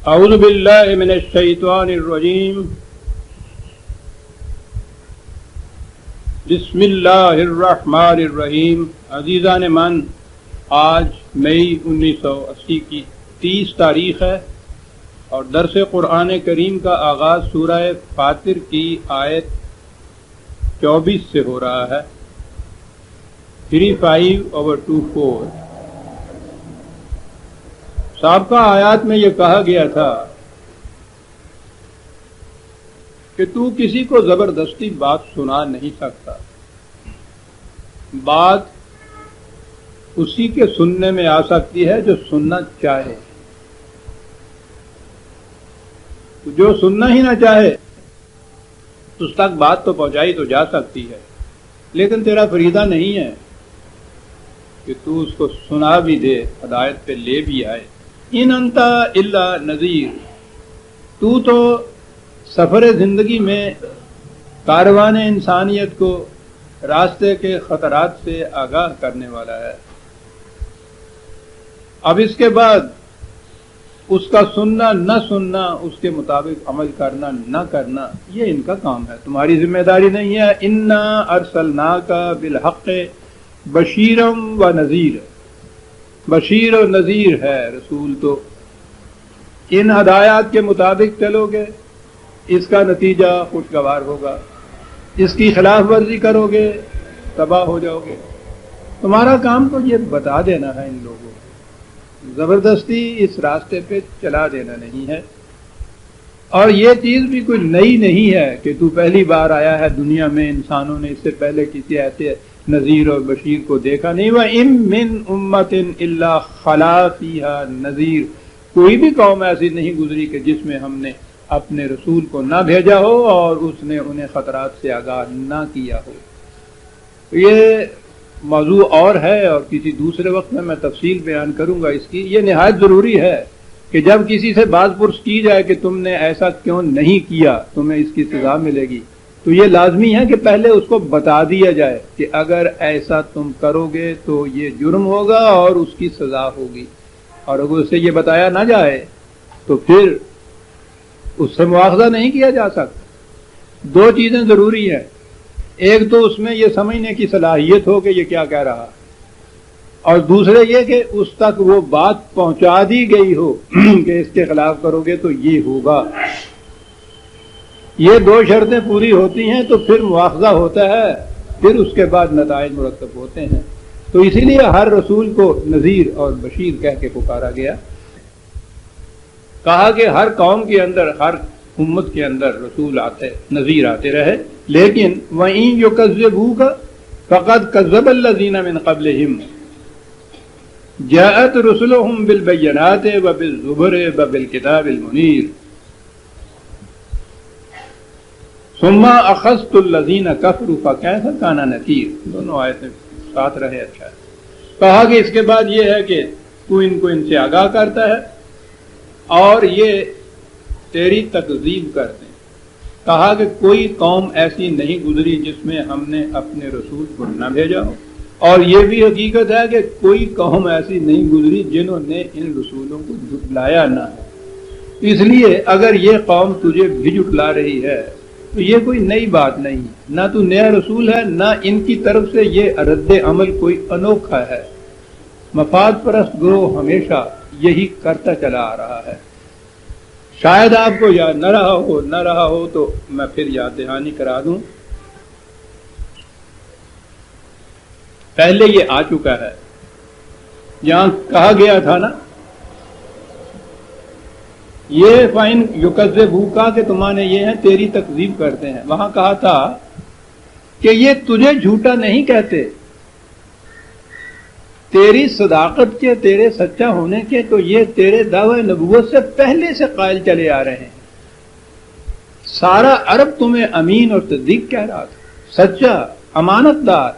اعوذ باللہ من الشیطان الرجیم بسم اللہ الرحمن الرحیم۔ عزیزان من، آج مئی 1980 کی 30 تاریخ ہے اور درس قرآن کریم کا آغاز سورہ فاطر کی آیت 24 سے ہو رہا ہے۔ 35/24 سابقہ آیات میں یہ کہا گیا تھا کہ تو کسی کو زبردستی بات سنا نہیں سکتا، بات اسی کے سننے میں آ سکتی ہے جو سننا چاہے۔ جو سننا ہی نہ چاہے اس تک بات تو پہنچائی تو جا سکتی ہے، لیکن تیرا فریضہ نہیں ہے کہ تو اس کو سنا بھی دے، ہدایت پہ لے بھی آئے۔ ان انت الا نذیر، تو سفر زندگی میں کاروان انسانیت کو راستے کے خطرات سے آگاہ کرنے والا ہے۔ اب اس کے بعد اس کا سننا نہ سننا، اس کے مطابق عمل کرنا نہ کرنا، یہ ان کا کام ہے، تمہاری ذمہ داری نہیں ہے۔ انا ارسلناک بالحق بشیرا و نذیر، بشیر و نذیر ہے رسول، تو ان ہدایات کے مطابق چلو گے، اس کا نتیجہ خوشگوار ہوگا، اس کی خلاف ورزی کرو گے تباہ ہو جاؤ گے۔ تمہارا کام تو یہ بتا دینا ہے ان لوگوں کو، زبردستی اس راستے پہ چلا دینا نہیں ہے۔ اور یہ چیز بھی کوئی نئی نہیں ہے کہ تو پہلی بار آیا ہے دنیا میں، انسانوں نے اس سے پہلے کسی ایسے نذیر اور بشیر کو دیکھا نہیں۔ وَإِن مِّن أُمَّةٍ إِلَّا خَلَا فِيهَا نَذِيرٌ، کوئی بھی قوم ایسی نہیں گزری کہ جس میں ہم نے اپنے رسول کو نہ بھیجا ہو اور اس نے انہیں خطرات سے آگاہ نہ کیا ہو۔ یہ موضوع اور ہے اور کسی دوسرے وقت میں تفصیل بیان کروں گا اس کی۔ یہ نہایت ضروری ہے کہ جب کسی سے بات پرس کی جائے کہ تم نے ایسا کیوں نہیں کیا، تمہیں اس کی سزا ملے گی، تو یہ لازمی ہے کہ پہلے اس کو بتا دیا جائے کہ اگر ایسا تم کرو گے تو یہ جرم ہوگا اور اس کی سزا ہوگی۔ اور اگر اسے یہ بتایا نہ جائے تو پھر اس سے مواخذہ نہیں کیا جا سکتا۔ دو چیزیں ضروری ہیں، ایک تو اس میں یہ سمجھنے کی صلاحیت ہو کہ یہ کیا کہہ رہا، اور دوسرے یہ کہ اس تک وہ بات پہنچا دی گئی ہو کہ اس کے خلاف کرو گے تو یہ ہوگا۔ یہ دو شرطیں پوری ہوتی ہیں تو پھر مواخذہ ہوتا ہے، پھر اس کے بعد نتائج مرتب ہوتے ہیں۔ تو اسی لیے ہر رسول کو نذیر اور بشیر کہہ کے پکارا گیا۔ کہا کہ ہر قوم کے اندر، ہر امت کے اندر رسول آتے، نذیر آتے رہے، لیکن وَإِن يُكَذِّبُوكَ فَقَدْ كَذَّبَ الَّذِينَ مِن قَبْلِهِمْ جَاءَتْ رُسُلُهُم بِالْبَيِّنَاتِ وَبِالزُّبُرِ وَبِالْكِتَابِ الْمُنِيرِ ثُمَّ أَخَذْتُ الَّذِينَ كَفَرُوا فَكَيْفَ كَانَ نَكِيرِ۔ دونوں آیتیں ساتھ رہے، اچھا ہے۔ کہا کہ اس کے بعد یہ ہے کہ تو ان کو ان سے آگاہ کرتا ہے اور یہ تیری تکذیب کرتے ہیں۔ کہا کہ کوئی قوم ایسی نہیں گزری جس میں ہم نے اپنے رسول کو نہ بھیجا ہو، اور یہ بھی حقیقت ہے کہ کوئی قوم ایسی نہیں گزری جنہوں نے ان رسولوں کو جھٹلایا نہ ہے۔ اس لیے اگر یہ قوم تجھے بھی جھٹلا رہی ہے تو یہ کوئی نئی بات نہیں، نہ تو نیا رسول ہے، نہ ان کی طرف سے یہ رد عمل کوئی انوکھا ہے۔ مفاد پرست گروہ ہمیشہ یہی کرتا چلا آ رہا ہے۔ شاید آپ کو یاد نہ رہا ہو تو میں پھر یاد دہانی کرا دوں۔ پہلے یہ آ چکا ہے، یہاں کہا گیا تھا نا، یہ فَإِن يُكَذِّبُوكَ کہ تمہارے یہ ہیں تیری تکذیب کرتے ہیں۔ وہاں کہا تھا کہ یہ تجھے جھوٹا نہیں کہتے، تیری صداقت کے، تیرے سچا ہونے کے تو یہ تیرے دعوی نبوت سے پہلے سے قائل چلے آ رہے ہیں۔ سارا عرب تمہیں امین اور صدیق کہہ رہا تھا، سچا، امانت دار۔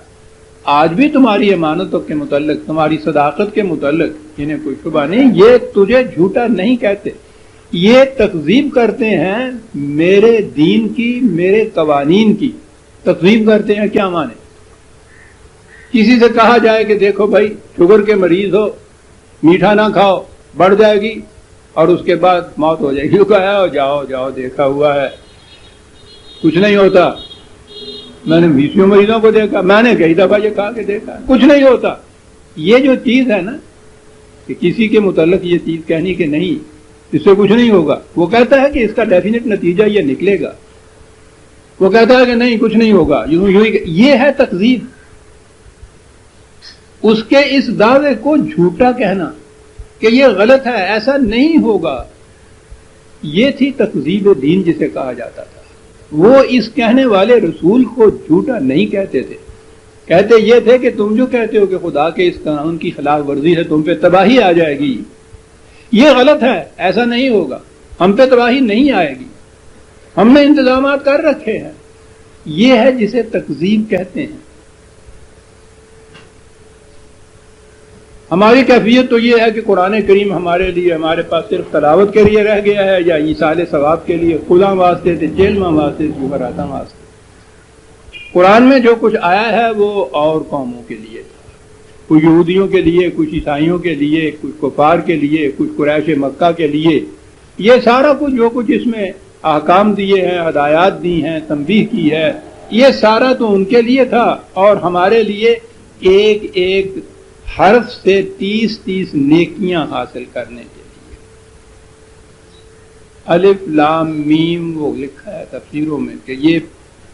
آج بھی تمہاری امانتوں کے متعلق، تمہاری صداقت کے متعلق انہیں کوئی شبہ نہیں، یہ تجھے جھوٹا نہیں کہتے، یہ تکذیب کرتے ہیں میرے دین کی، میرے قوانین کی تکذیب کرتے ہیں۔ کیا مانے؟ کسی سے کہا جائے کہ دیکھو بھائی شوگر کے مریض ہو، میٹھا نہ کھاؤ، بڑھ جائے گی، اور اس کے بعد موت ہو جائے گی، وہ کہا جاؤ جاؤ دیکھا ہوا ہے کچھ نہیں ہوتا، میں نے 20 مریضوں کو دیکھا، میں نے کئی دفعہ یہ کہا کہ دیکھا کچھ نہیں ہوتا۔ یہ جو چیز ہے نا کہ کسی کے متعلق یہ چیز کہنی کہ نہیں اس سے کچھ نہیں ہوگا، وہ کہتا ہے کہ اس کا ڈیفینٹ نتیجہ یہ نکلے گا، وہ کہتا ہے کہ نہیں کچھ نہیں ہوگا، یہ ہے تکذیب۔ اس کے اس دعوے کو جھوٹا کہنا کہ یہ غلط ہے، ایسا نہیں ہوگا، یہ تھی تکذیب دین جسے کہا جاتا تھا۔ وہ اس کہنے والے رسول کو جھوٹا نہیں کہتے تھے، کہتے یہ تھے کہ تم جو کہتے ہو کہ خدا کے اس قانون کی خلاف ورزی ہے، تم پہ تباہی آ جائے گی، یہ غلط ہے، ایسا نہیں ہوگا، ہم پہ تباہی نہیں آئے گی، ہم نے انتظامات کر رکھے ہیں۔ یہ ہے جسے تکذیب کہتے ہیں۔ ہماری کیفیت تو یہ ہے کہ قرآن کریم ہمارے لیے ہمارے پاس صرف تلاوت کے لیے رہ گیا ہے، یا ایصال ثواب کے لیے خدا واسطے تھے جیلما واسطے جوہراتا واسطے۔ قرآن میں جو کچھ آیا ہے وہ اور قوموں کے لیے تھا، کچھ یہودیوں کے لیے، کچھ عیسائیوں کے لیے، کچھ کفار کے لیے، کچھ قریش مکہ کے لیے۔ یہ سارا کچھ جو کچھ اس میں احکام دیے ہیں، ہدایات دی ہیں، تنبیہ کی ہے، یہ سارا تو ان کے لیے تھا، اور ہمارے لیے ایک ایک حرف سے 30 نیکیاں حاصل کرنے کے لیے۔ الف لام میم وہ لکھا ہے تفسیروں میں کہ یہ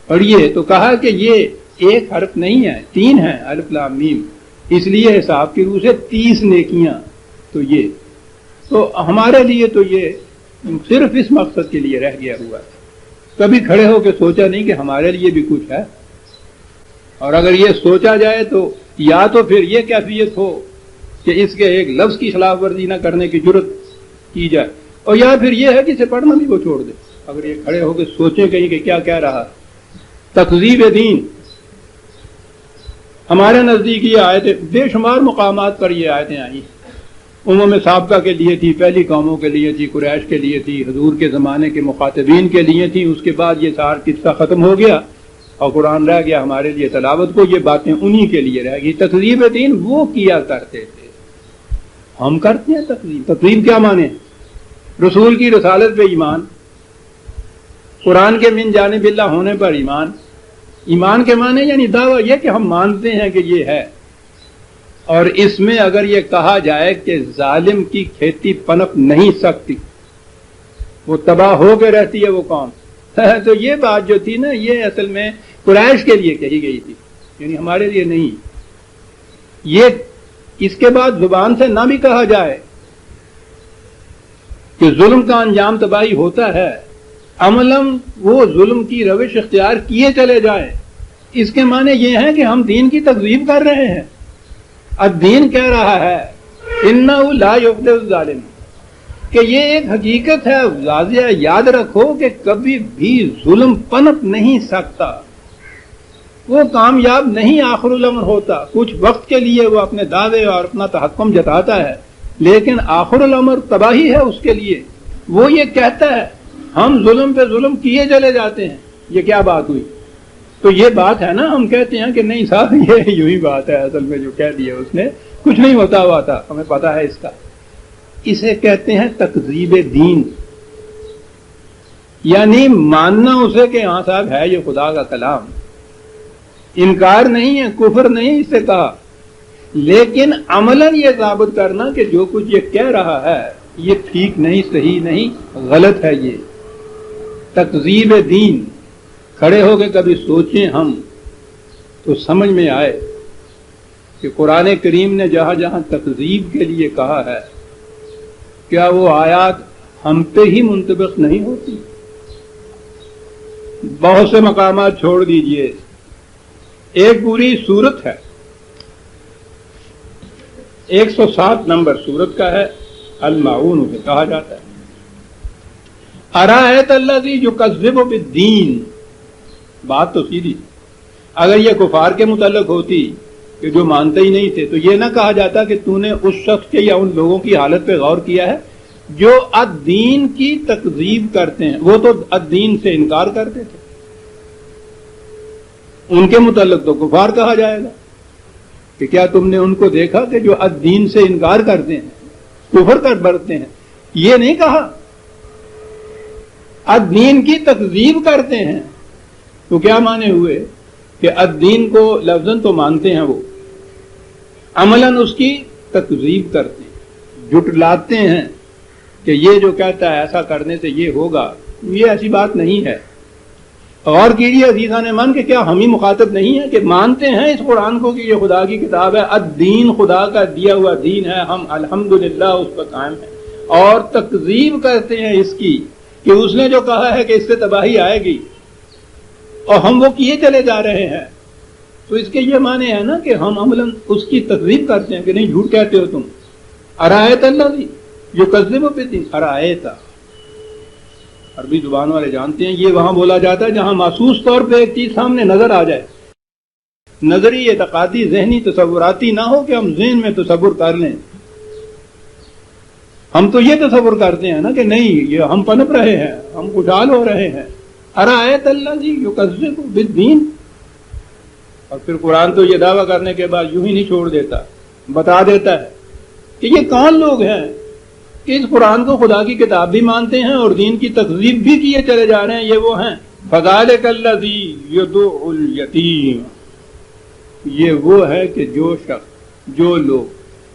پڑھیے، تو کہا کہ یہ ایک حرف نہیں ہے، 3 ہیں الف لام میم، اس لیے حساب کی روح سے 30 نیکیاں۔ تو یہ تو ہمارے لیے تو یہ صرف اس مقصد کے لیے رہ گیا ہوا ہے۔ کبھی کھڑے ہو کے سوچا نہیں کہ ہمارے لیے بھی کچھ ہے، اور اگر یہ سوچا جائے تو یا تو پھر یہ کیفیت ہو کہ اس کے ایک لفظ کی خلاف ورزی نہ کرنے کی جرت کی جائے، اور یا پھر یہ ہے کہ اسے پڑھنا بھی وہ چھوڑ دے۔ اگر یہ کھڑے ہو کے سوچیں کہیں کہ کیا کہہ رہا ہے۔ تکذیب دین، ہمارے نزدیک یہ آیتیں بے شمار مقامات پر یہ آیتیں آئی، امم سابقہ کے لیے تھی، پہلی قوموں کے لیے تھی، قریش کے لیے تھی، حضور کے زمانے کے مخاطبین کے لیے تھی، اس کے بعد یہ سارا قصہ ختم ہو گیا اور قرآن رہ گیا ہمارے لیے تلاوت کو، یہ باتیں انہی کے لیے رہ گئی۔ تکذیب دین وہ کیا کرتے تھے، ہم کرتے ہیں تکذیب۔ تکذیب کیا مانے؟ رسول کی رسالت پہ ایمان، قرآن کے من جانب اللہ ہونے پر ایمان۔ ایمان کے معنی یعنی دعویٰ یہ کہ ہم مانتے ہیں کہ یہ ہے، اور اس میں اگر یہ کہا جائے کہ ظالم کی کھیتی پنپ نہیں سکتی، وہ تباہ ہو کے رہتی ہے، وہ قوم، تو یہ بات جو تھی نا یہ اصل میں قریش کے لیے کہی گئی تھی، یعنی ہمارے لیے نہیں۔ یہ اس کے بعد زبان سے نہ بھی کہا جائے کہ ظلم کا انجام تباہی ہوتا ہے، عملاً وہ ظلم کی روش اختیار کیے چلے جائیں، اس کے معنی یہ ہے کہ ہم دین کی تکذیب کر رہے ہیں۔ الدین کہہ رہا ہے انہ لا یفلح الظالم، کہ یہ ایک حقیقت ہے، واضح یاد رکھو کہ کبھی بھی ظلم پنپ نہیں سکتا، وہ کامیاب نہیں آخر الامر ہوتا۔ کچھ وقت کے لیے وہ اپنے دعوے اور اپنا تحکم جتاتا ہے، لیکن آخر الامر تباہی ہے اس کے لیے۔ وہ یہ کہتا ہے ہم ظلم پہ ظلم کیے چلے جاتے ہیں۔ یہ کیا بات ہوئی؟ تو یہ بات ہے نا، ہم کہتے ہیں کہ نہیں صاحب یہ یوں ہی بات ہے، اصل میں جو کہہ دیا اس نے کچھ نہیں ہوتا ہوا تھا، ہمیں پتا ہے اس کا۔ اسے کہتے ہیں تکذیب دین، یعنی ماننا اسے کہ ہاں صاحب ہے یہ خدا کا کلام، انکار نہیں ہے، کفر نہیں اس سے کہا، لیکن عملاً یہ ثابت کرنا کہ جو کچھ یہ کہہ رہا ہے یہ ٹھیک نہیں، صحیح نہیں، غلط ہے۔ یہ تکذیب دین، کھڑے ہو کے کبھی سوچیں ہم تو سمجھ میں آئے کہ قرآن کریم نے جہاں جہاں تکذیب کے لیے کہا ہے، کیا وہ آیات ہم پہ ہی منطبق نہیں ہوتی؟ بہت سے مقامات چھوڑ دیجئے، ایک پوری سورت ہے، 107 نمبر سورت کا ہے، الماعون اسے کہا جاتا ہے۔ ارأیت الذی یکذب بالدین، بات تو سیدھی، اگر یہ کفار کے متعلق ہوتی کہ جو مانتے ہی نہیں تھے تو یہ نہ کہا جاتا کہ تو نے اس شخص کے یا ان لوگوں کی حالت پہ غور کیا ہے جو الدین کی تکذیب کرتے ہیں۔ وہ تو الدین سے انکار کرتے تھے، ان کے متعلق تو کفار کہا جائے گا کہ کیا تم نے ان کو دیکھا کہ جو الدین سے انکار کرتے ہیں، کفر کر برتتے ہیں۔ یہ نہیں کہا. الدین کی تکذیب کرتے ہیں تو کیا مانے ہوئے کہ الدین کو لفظاً تو مانتے ہیں وہ، عملاً اس کی تکذیب کرتے ہیں، جھٹلاتے ہیں کہ یہ جو کہتا ہے ایسا کرنے سے یہ ہوگا، یہ ایسی بات نہیں ہے. غور کیجیے عزیزان من کہ کیا ہم ہی مخاطب نہیں ہیں کہ مانتے ہیں اس قرآن کو کہ یہ خدا کی کتاب ہے، الدین خدا کا دیا ہوا دین ہے، ہم الحمدللہ اس پر قائم ہیں، اور تکذیب کرتے ہیں اس کی کہ اس نے جو کہا ہے کہ اس سے تباہی آئے گی اور ہم وہ کیے چلے جا رہے ہیں. تو اس کے یہ معنی ہے نا کہ ہم عملاً اس کی تکذیب کرتے ہیں کہ نہیں جھوٹ کہتے ہو تم. ارایت اللہ جو کذب بالدین، ارایت عربی زبان والے جانتے ہیں یہ وہاں بولا جاتا ہے جہاں محسوس طور پہ ایک چیز سامنے نظر آ جائے، نظری اعتقادی ذہنی تصوراتی نہ ہو کہ ہم ذہن میں تصور کر لیں. ہم تو یہ تصور کرتے ہیں نا کہ نہیں یہ ہم پنپ رہے ہیں، ہم خوشحال ہو رہے ہیں. ارایت اللہ یکذب بالدین. اور پھر قرآن تو یہ دعویٰ کرنے کے بعد یوں ہی نہیں چھوڑ دیتا، بتا دیتا ہے کہ یہ کون لوگ ہیں کہ اس قرآن کو خدا کی کتاب بھی مانتے ہیں اور دین کی تکذیب بھی کیے چلے جا رہے ہیں. یہ وہ ہیں فذلک الذی یدعو الیتیم. یہ وہ ہے کہ جو شخص جو لوگ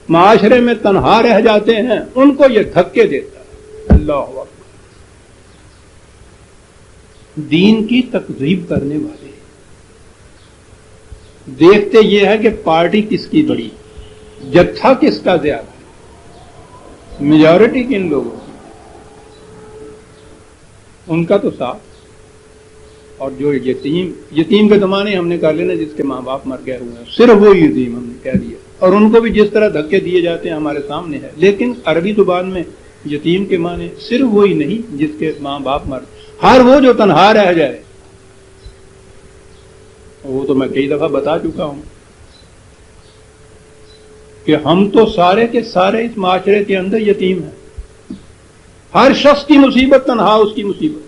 معاشرے میں تنہا رہ جاتے ہیں ان کو یہ دھکے دیتا ہے. اللہ اکبر. دین کی تکذیب کرنے والے دیکھتے یہ ہے کہ پارٹی کس کی بڑی، جتھا کس کا زیادہ، میجورٹی کن لوگوں کی، ان کا تو صاف. اور جو یتیم کے زمانے ہم نے کر لینا جس کے ماں باپ مر گئے ہوئے ہیں، صرف وہ یتیم ہم نے کہہ دیا. اور ان کو بھی جس طرح دھکے دیے جاتے ہیں ہمارے سامنے ہے. لیکن عربی زبان میں یتیم کے معنی صرف وہی نہیں جس کے ماں باپ مر، ہر وہ جو تنہا رہ جائے. وہ تو میں کئی دفعہ بتا چکا ہوں کہ ہم تو سارے کے سارے اس معاشرے کے اندر یتیم ہیں. ہر شخص کی مصیبت تنہا اس کی مصیبت.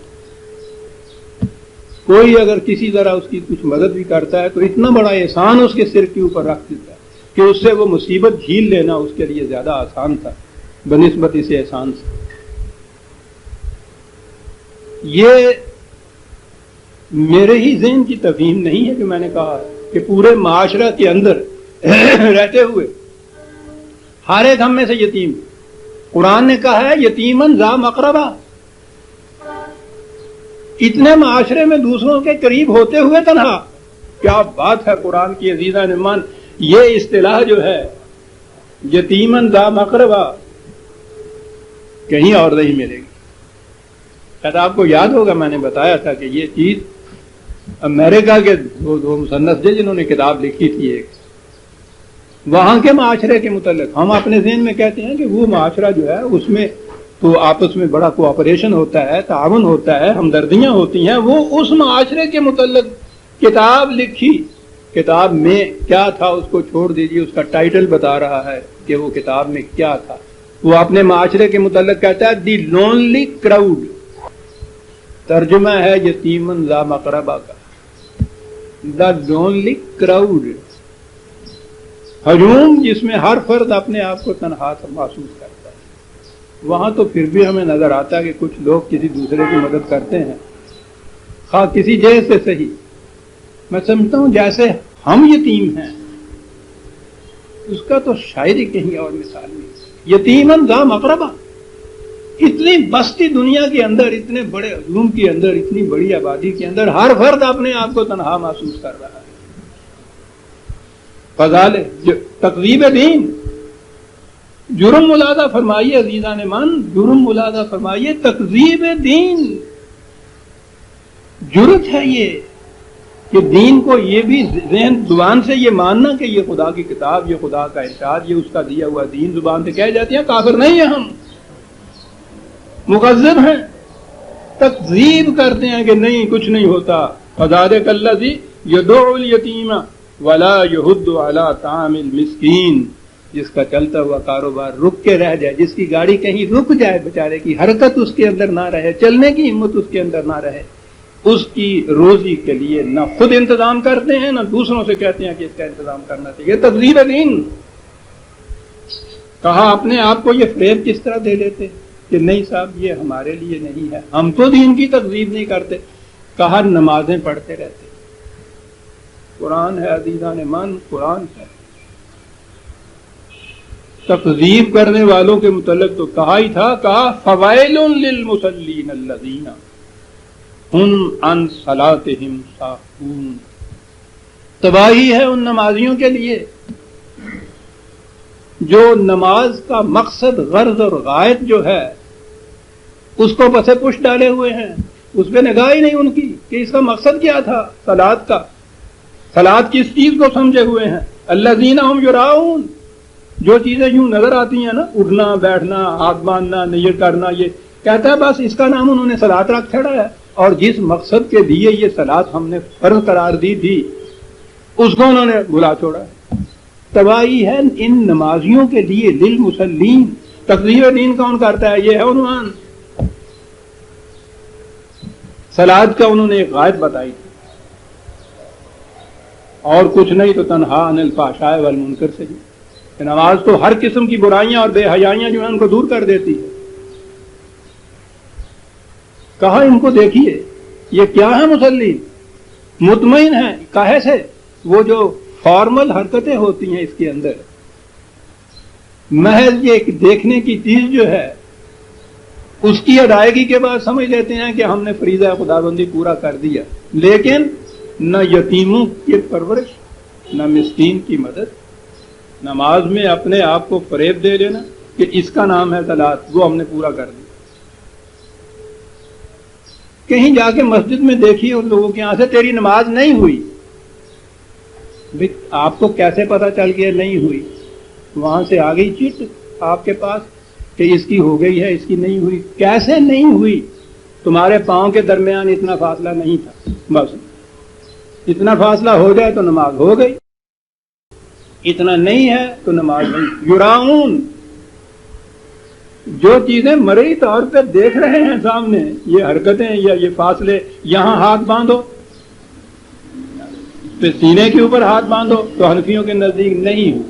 کوئی اگر کسی طرح اس کی کچھ مدد بھی کرتا ہے تو اتنا بڑا احسان اس کے سر کے اوپر رکھ دیتا ہے کہ اس سے وہ مصیبت جھیل لینا اس کے لیے زیادہ آسان تھا بنسبت اس احسان سے. یہ میرے ہی ذہن کی تفہیم نہیں ہے کہ میں نے کہا کہ پورے معاشرہ کے اندر رہتے ہوئے ہر ایک ہم میں سے یتیم. قرآن نے کہا ہے یتیمن ذا مقربہ. اتنے معاشرے میں دوسروں کے قریب ہوتے ہوئے تنہا. کیا بات ہے قرآن کی عزیزان مان. یہ اصطلاح جو ہے یتیمن ذا مقربہ کہیں اور نہیں ملے گی. شاید آپ کو یاد ہوگا میں نے بتایا تھا کہ یہ چیز امریکہ کے دو مصنف تھے جنہوں نے کتاب لکھی تھی ایک وہاں کے معاشرے کے متعلق. ہم اپنے ذہن میں کہتے ہیں کہ وہ معاشرہ جو ہے اس میں تو آپس میں بڑا کوآپریشن ہوتا ہے، تعاون ہوتا ہے، ہمدردیاں ہوتی ہیں. وہ اس معاشرے کے متعلق کتاب لکھی. کتاب میں کیا تھا اس کو چھوڑ دیجیے، اس کا ٹائٹل بتا رہا ہے کہ وہ کتاب میں کیا تھا. وہ اپنے معاشرے کے متعلق کہتا ہے دی لونلی کراؤڈ. ترجمہ ہے یتیمن ذا مقربہ کا. دا لونلی کراؤڈ، ہجوم جس میں ہر فرد اپنے آپ کو تنہا محسوس کرتا ہے. وہاں تو پھر بھی ہمیں نظر آتا ہے کہ کچھ لوگ کسی دوسرے کی مدد کرتے ہیں، خواہ کسی جہے سے صحیح. میں سمجھتا ہوں جیسے ہم یتیم ہیں اس کا تو شاید ہی کہیں اور مثال نہیں. یتیمن ذا مقربہ. اتنی بستی دنیا کے اندر، اتنے بڑے ہجوم کے اندر، اتنی بڑی آبادی کے اندر ہر فرد اپنے آپ کو تنہا محسوس کر رہا ہے. فضال تقریب دین. جرم ملاحظہ فرمائیے عزیزان مان، جرم ملاحظہ فرمائیے. تقریب دین جرت ہے یہ کہ دین کو یہ بھی ذہن زبان سے یہ ماننا کہ یہ خدا کی کتاب، یہ خدا کا ارشاد، یہ اس کا دیا ہوا دین. زبان سے کہہ جاتی ہیں کافر نہیں ہیں ہم، مکذب ہیں، تکذیب کرتے ہیں کہ نہیں کچھ نہیں ہوتا. فذلک الذی یدعو الیتیم ولا یحض علی طعام المسکین. جس کا چلتا ہوا کاروبار رک کے رہ جائے، جس کی گاڑی کہیں رک جائے، بیچارے کی حرکت اس کے اندر نہ رہے، چلنے کی ہمت اس کے اندر نہ رہے، اس کی روزی کے لیے نہ خود انتظام کرتے ہیں نہ دوسروں سے کہتے ہیں کہ اس کا انتظام کرنا چاہیے. تقریب دین. کہا اپنے آپ کو یہ فریب کس طرح دے لیتے. کہ نہیں صاحب یہ ہمارے لیے نہیں ہے، ہم تو دین کی تکذیب نہیں کرتے. کہا نمازیں پڑھتے رہتے. قرآن ہے عزیزان من، قرآن ہے. تکذیب کرنے والوں کے متعلق تو کہا ہی تھا، کہا فویل للمصلین الذین هم عن صلاتهم ساہون. تباہی ہے ان نمازیوں کے لیے جو نماز کا مقصد، غرض اور غائب جو ہے اس کو پسے پش ڈالے ہوئے ہیں، اس پہ نگاہ ہی نہیں ان کی کہ اس کا مقصد کیا تھا صلاۃ کا، صلاۃ کس چیز کو سمجھے ہوئے ہیں. الذین هم یراؤون، جو چیزیں یوں نظر آتی ہیں نا، اٹھنا بیٹھنا ہاتھ باندھنا نیت کرنا، یہ کہتا ہے بس اس کا نام انہوں نے صلاۃ رکھ چھڑا ہے، اور جس مقصد کے لیے یہ صلاۃ ہم نے فرض قرار دی تھی اس کو انہوں نے بھلا چھوڑا. تباہی ہے ان نمازیوں کے لیے. للمصلین، تکذیب دین کون کرتا ہے؟ یہ ہے عنوان. صلاۃ کا انہوں نے ایک غائب بتائی تھی، اور کچھ نہیں تو تنہا عن الفحشاء والمنکر سے. نماز تو ہر قسم کی برائیاں اور بے حیائیاں جو ہیں ان کو دور کر دیتی ہے. کہا ان کو دیکھیے یہ کیا ہے مصلین، مطمئن ہیں. کہے سے وہ جو فارمل حرکتیں ہوتی ہیں اس کے اندر، محض یہ دیکھنے کی چیز جو ہے اس کی ادائیگی کے بعد سمجھ لیتے ہیں کہ ہم نے فریضہ خدابندی پورا کر دیا، لیکن نہ یتیموں کی پرورش، نہ مسکین کی مدد. نماز میں اپنے آپ کو فریب دے دینا کہ اس کا نام ہے صلاۃ، وہ ہم نے پورا کر دیا. کہیں جا کے مسجد میں دیکھیے ان لوگوں کے یہاں سے تیری نماز نہیں ہوئی. آپ کو کیسے پتا چل گیا نہیں ہوئی؟ وہاں سے آ گئی چٹ آپ کے پاس کہ اس کی ہو گئی ہے، اس کی نہیں ہوئی. کیسے نہیں ہوئی؟ تمہارے پاؤں کے درمیان اتنا فاصلہ نہیں تھا، بس اتنا فاصلہ ہو جائے تو نماز ہو گئی، اتنا نہیں ہے تو نماز نہیں. یراؤن، جو چیزیں مرئی طور پہ دیکھ رہے ہیں سامنے، یہ حرکتیں یا یہ فاصلے، یہاں ہاتھ باندھو پھر سینے کے اوپر ہاتھ باندھو تو حنفیوں کے نزدیک نہیں ہوئی،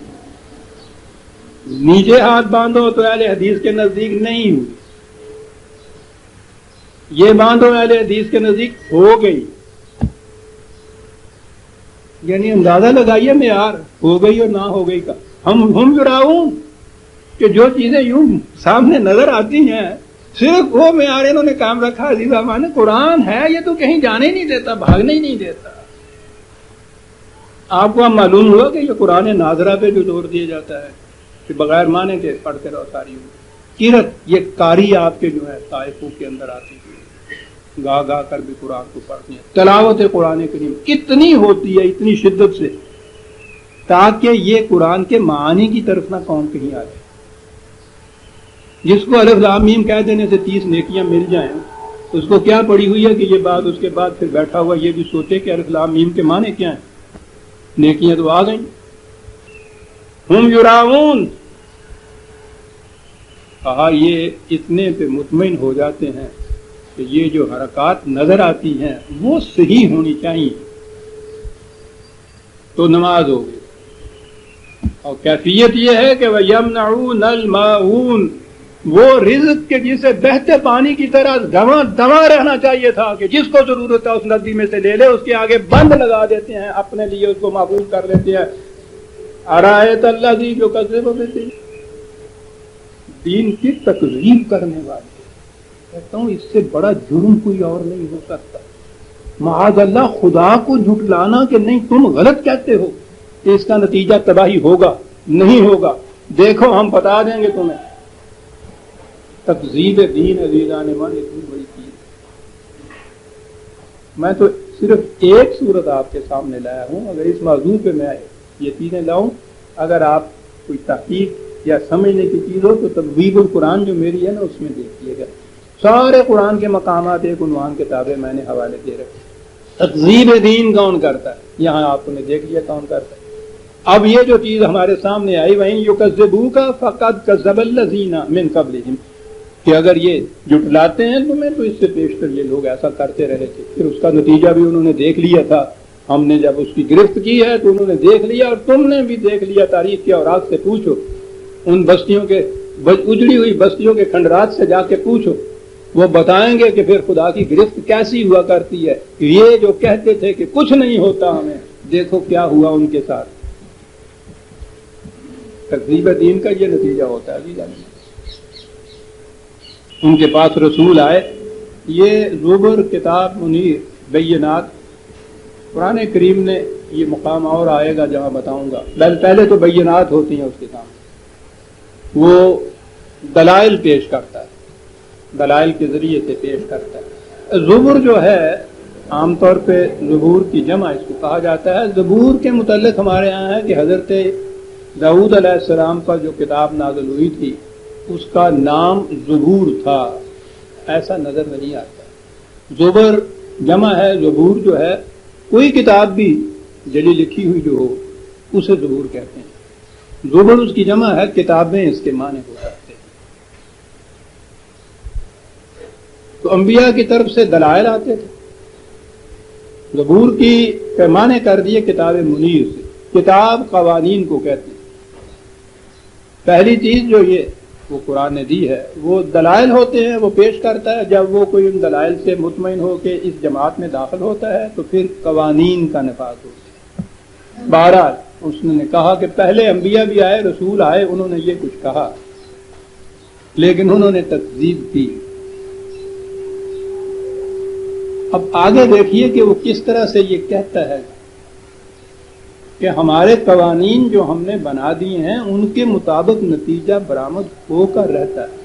نیچے ہاتھ باندھو تو اہل حدیث کے نزدیک نہیں ہوئی، یہ باندھو اہل حدیث کے نزدیک ہو گئی. یعنی اندازہ لگائیے معیار ہو گئی اور نہ ہو گئی کا. ہم یراؤن کہ جو چیزیں یوں سامنے نظر آتی ہیں صرف وہ معیار انہوں نے کام رکھا. عزیز امان، قرآن ہے یہ تو کہیں جانے ہی نہیں دیتا، بھاگنے ہی نہیں دیتا. آپ کو اب معلوم ہوا کہ یہ قرآن ناظرہ پہ جو زور دیا جاتا ہے کہ بغیر معنی کے پڑھتے رہو ساری قرت، یہ قاری آپ کے جو ہے طائفوں کے اندر آتی ہے، گا گا کر بھی قرآن کو پڑھتے ہیں. تلاوت قرآن کریم اتنی ہوتی ہے اتنی شدت سے تاکہ یہ قرآن کے معانی کی طرف نہ قوم کہیں آ جائے. جس کو الف لام میم کہہ دینے سے 30 نیکیاں مل جائیں، اس کو کیا پڑی ہوئی ہے کہ یہ بات اس کے بعد پھر بیٹھا ہوا یہ بھی سوچے کہ الف لام میم کے معنی کیا ہیں. نیکیاں تو آ گئیں. ہم یراؤن، کہا یہ اتنے پہ مطمئن ہو جاتے ہیں کہ یہ جو حرکات نظر آتی ہیں وہ صحیح ہونی چاہیے تو نماز ہوگی. اور کیفیت یہ ہے کہ وَيَمْنَعُونَ الْمَاعُونَ، وہ رزق کے جسے بہتے پانی کی طرح دواں رہنا چاہیے تھا کہ جس کو ضرورت ہے اس ندی میں سے لے لے، اس کے آگے بند لگا دیتے ہیں، اپنے لیے اس کو معقول کر لیتے ہیں. ارایت الذی یکذب بالدین، دین کی تکذیب کرنے والے. کہتا ہوں اس سے بڑا جرم کوئی اور نہیں ہو سکتا. معاذ اللہ، خدا کو جھٹلانا کہ نہیں تم غلط کہتے ہو، کہ اس کا نتیجہ تباہی ہوگا نہیں ہوگا. دیکھو ہم بتا دیں گے تمہیں. تکذیب دین عزیزان من اتنی بڑی چیز. میں تو صرف ایک صورت آپ کے سامنے لایا ہوں. اگر اس موضوع پہ میں یہ چیزیں لاؤں، اگر آپ کوئی تحقیق یا سمجھنے کی چیز ہو تو تدویب القرآن جو میری ہے نا اس میں دیکھیے گا. سارے قرآن کے مقامات ایک عنوان کتابیں میں نے حوالے دے رکھے. تکذیب دین کون کرتا ہے، یہاں آپ نے دیکھ لیا کون کرتا ہے. اب یہ جو چیز ہمارے سامنے آئی، وہیں یکذبوک فقد کذب الذین من قبلہم، کہ اگر یہ جھٹلاتے ہیں تمہیں تو اس سے پیشتر یہ لوگ ایسا کرتے رہے تھے. پھر اس کا نتیجہ بھی انہوں نے دیکھ لیا تھا. ہم نے جب اس کی گرفت کی ہے تو انہوں نے دیکھ لیا، اور تم نے بھی دیکھ لیا. تاریخ کے اوراق سے پوچھو، ان بستیوں کے اجڑی ہوئی بستیوں کے کھنڈرات سے جا کے پوچھو، وہ بتائیں گے کہ پھر خدا کی گرفت کیسی ہوا کرتی ہے. یہ جو کہتے تھے کہ کچھ نہیں ہوتا ہمیں، دیکھو کیا ہوا ان کے ساتھ. تکذیب دین کا یہ نتیجہ ہوتا ہے. ان کے پاس رسول آئے. یہ زبر، کتاب منیر، بینات، قرآن کریم نے یہ مقام اور آئے گا جہاں بتاؤں گا. پہلے تو بینات ہوتی ہیں اس کے سامنے، وہ دلائل پیش کرتا ہے، دلائل کے ذریعے سے پیش کرتا ہے. زبر جو ہے عام طور پہ زبور کی جمع اس کو کہا جاتا ہے. زبور کے متعلق ہمارے یہاں ہے کہ حضرت داؤد علیہ السلام پر جو کتاب نازل ہوئی تھی اس کا نام زبور تھا، ایسا نظر نہیں آتا. زبر جمع ہے، زبور جو ہے کوئی کتاب بھی جلی لکھی ہوئی جو ہو اسے زبور کہتے ہیں. زبر اس کی جمع ہے، کتابیں اس کے معنی ہو سکتے ہیں. تو انبیاء کی طرف سے دلائل آتے تھے. زبور کی پیمانے کر دیے کتاب منیر سے. کتاب قوانین کو کہتے ہیں. پہلی چیز جو یہ وہ قرآن نے دی ہے وہ دلائل ہوتے ہیں، وہ پیش کرتا ہے. جب وہ کوئی ان دلائل سے مطمئن ہو کے اس جماعت میں داخل ہوتا ہے تو پھر قوانین کا نفاذ ہوتا ہے. بہرحال اس نے کہا کہ پہلے انبیاء بھی آئے، رسول آئے، انہوں نے یہ کچھ کہا لیکن انہوں نے تکذیب کی. اب آگے دیکھیے کہ وہ کس طرح سے یہ کہتا ہے کہ ہمارے قوانین جو ہم نے بنا دیے ہیں ان کے مطابق نتیجہ برآمد ہو کر رہتا ہے.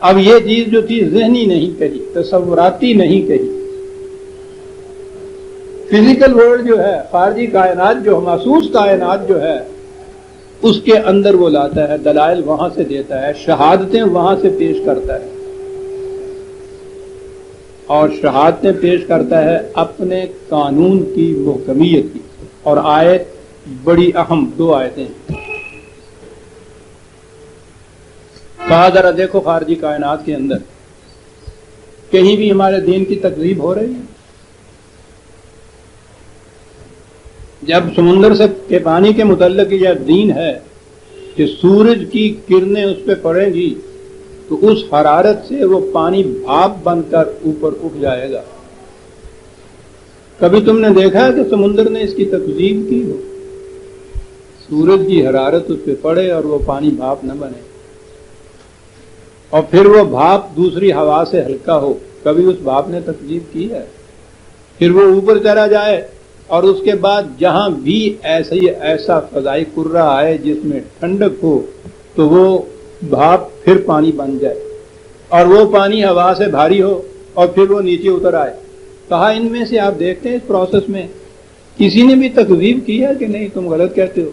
اب یہ چیز جو تھی ذہنی نہیں کہی، تصوراتی نہیں کہی. فزیکل ورلڈ جو ہے، خارجی کائنات جو محسوس کائنات جو ہے اس کے اندر وہ لاتا ہے، دلائل وہاں سے دیتا ہے، شہادتیں وہاں سے پیش کرتا ہے. اور شہادتیں پیش کرتا ہے اپنے قانون کی محکمیت کی. اور آیت بڑی اہم دو آیتیں ہیں. کہا ذرا دیکھو خارجی کائنات کے اندر کہیں بھی ہمارے دین کی تکذیب ہو رہی ہے. جب سمندر سے کے پانی کے متعلق یہ دین ہے کہ سورج کی کرنیں اس پہ پڑیں گی تو اس حرارت سے وہ پانی بھاپ بن کر اوپر اٹھ جائے گا. کبھی تم نے دیکھا ہے کہ سمندر نے اس کی تکذیب کی ہو؟ سورج کی حرارت اس پہ پڑے اور وہ پانی بھاپ نہ بنے اور پھر وہ بھاپ دوسری ہوا سے ہلکا ہو، کبھی اس بھاپ نے تکذیب کی ہے؟ پھر وہ اوپر چلا جائے اور اس کے بعد جہاں بھی ایسا فضائی کرہ آئے جس میں ٹھنڈک ہو تو وہ بھاپ پھر پانی بن جائے اور وہ پانی ہوا سے بھاری ہو اور پھر وہ نیچے اتر آئے. کہا ان میں سے آپ دیکھتے ہیں اس پروسیس میں کسی نے بھی تکذیب کی ہے کہ نہیں تم غلط کہتے ہو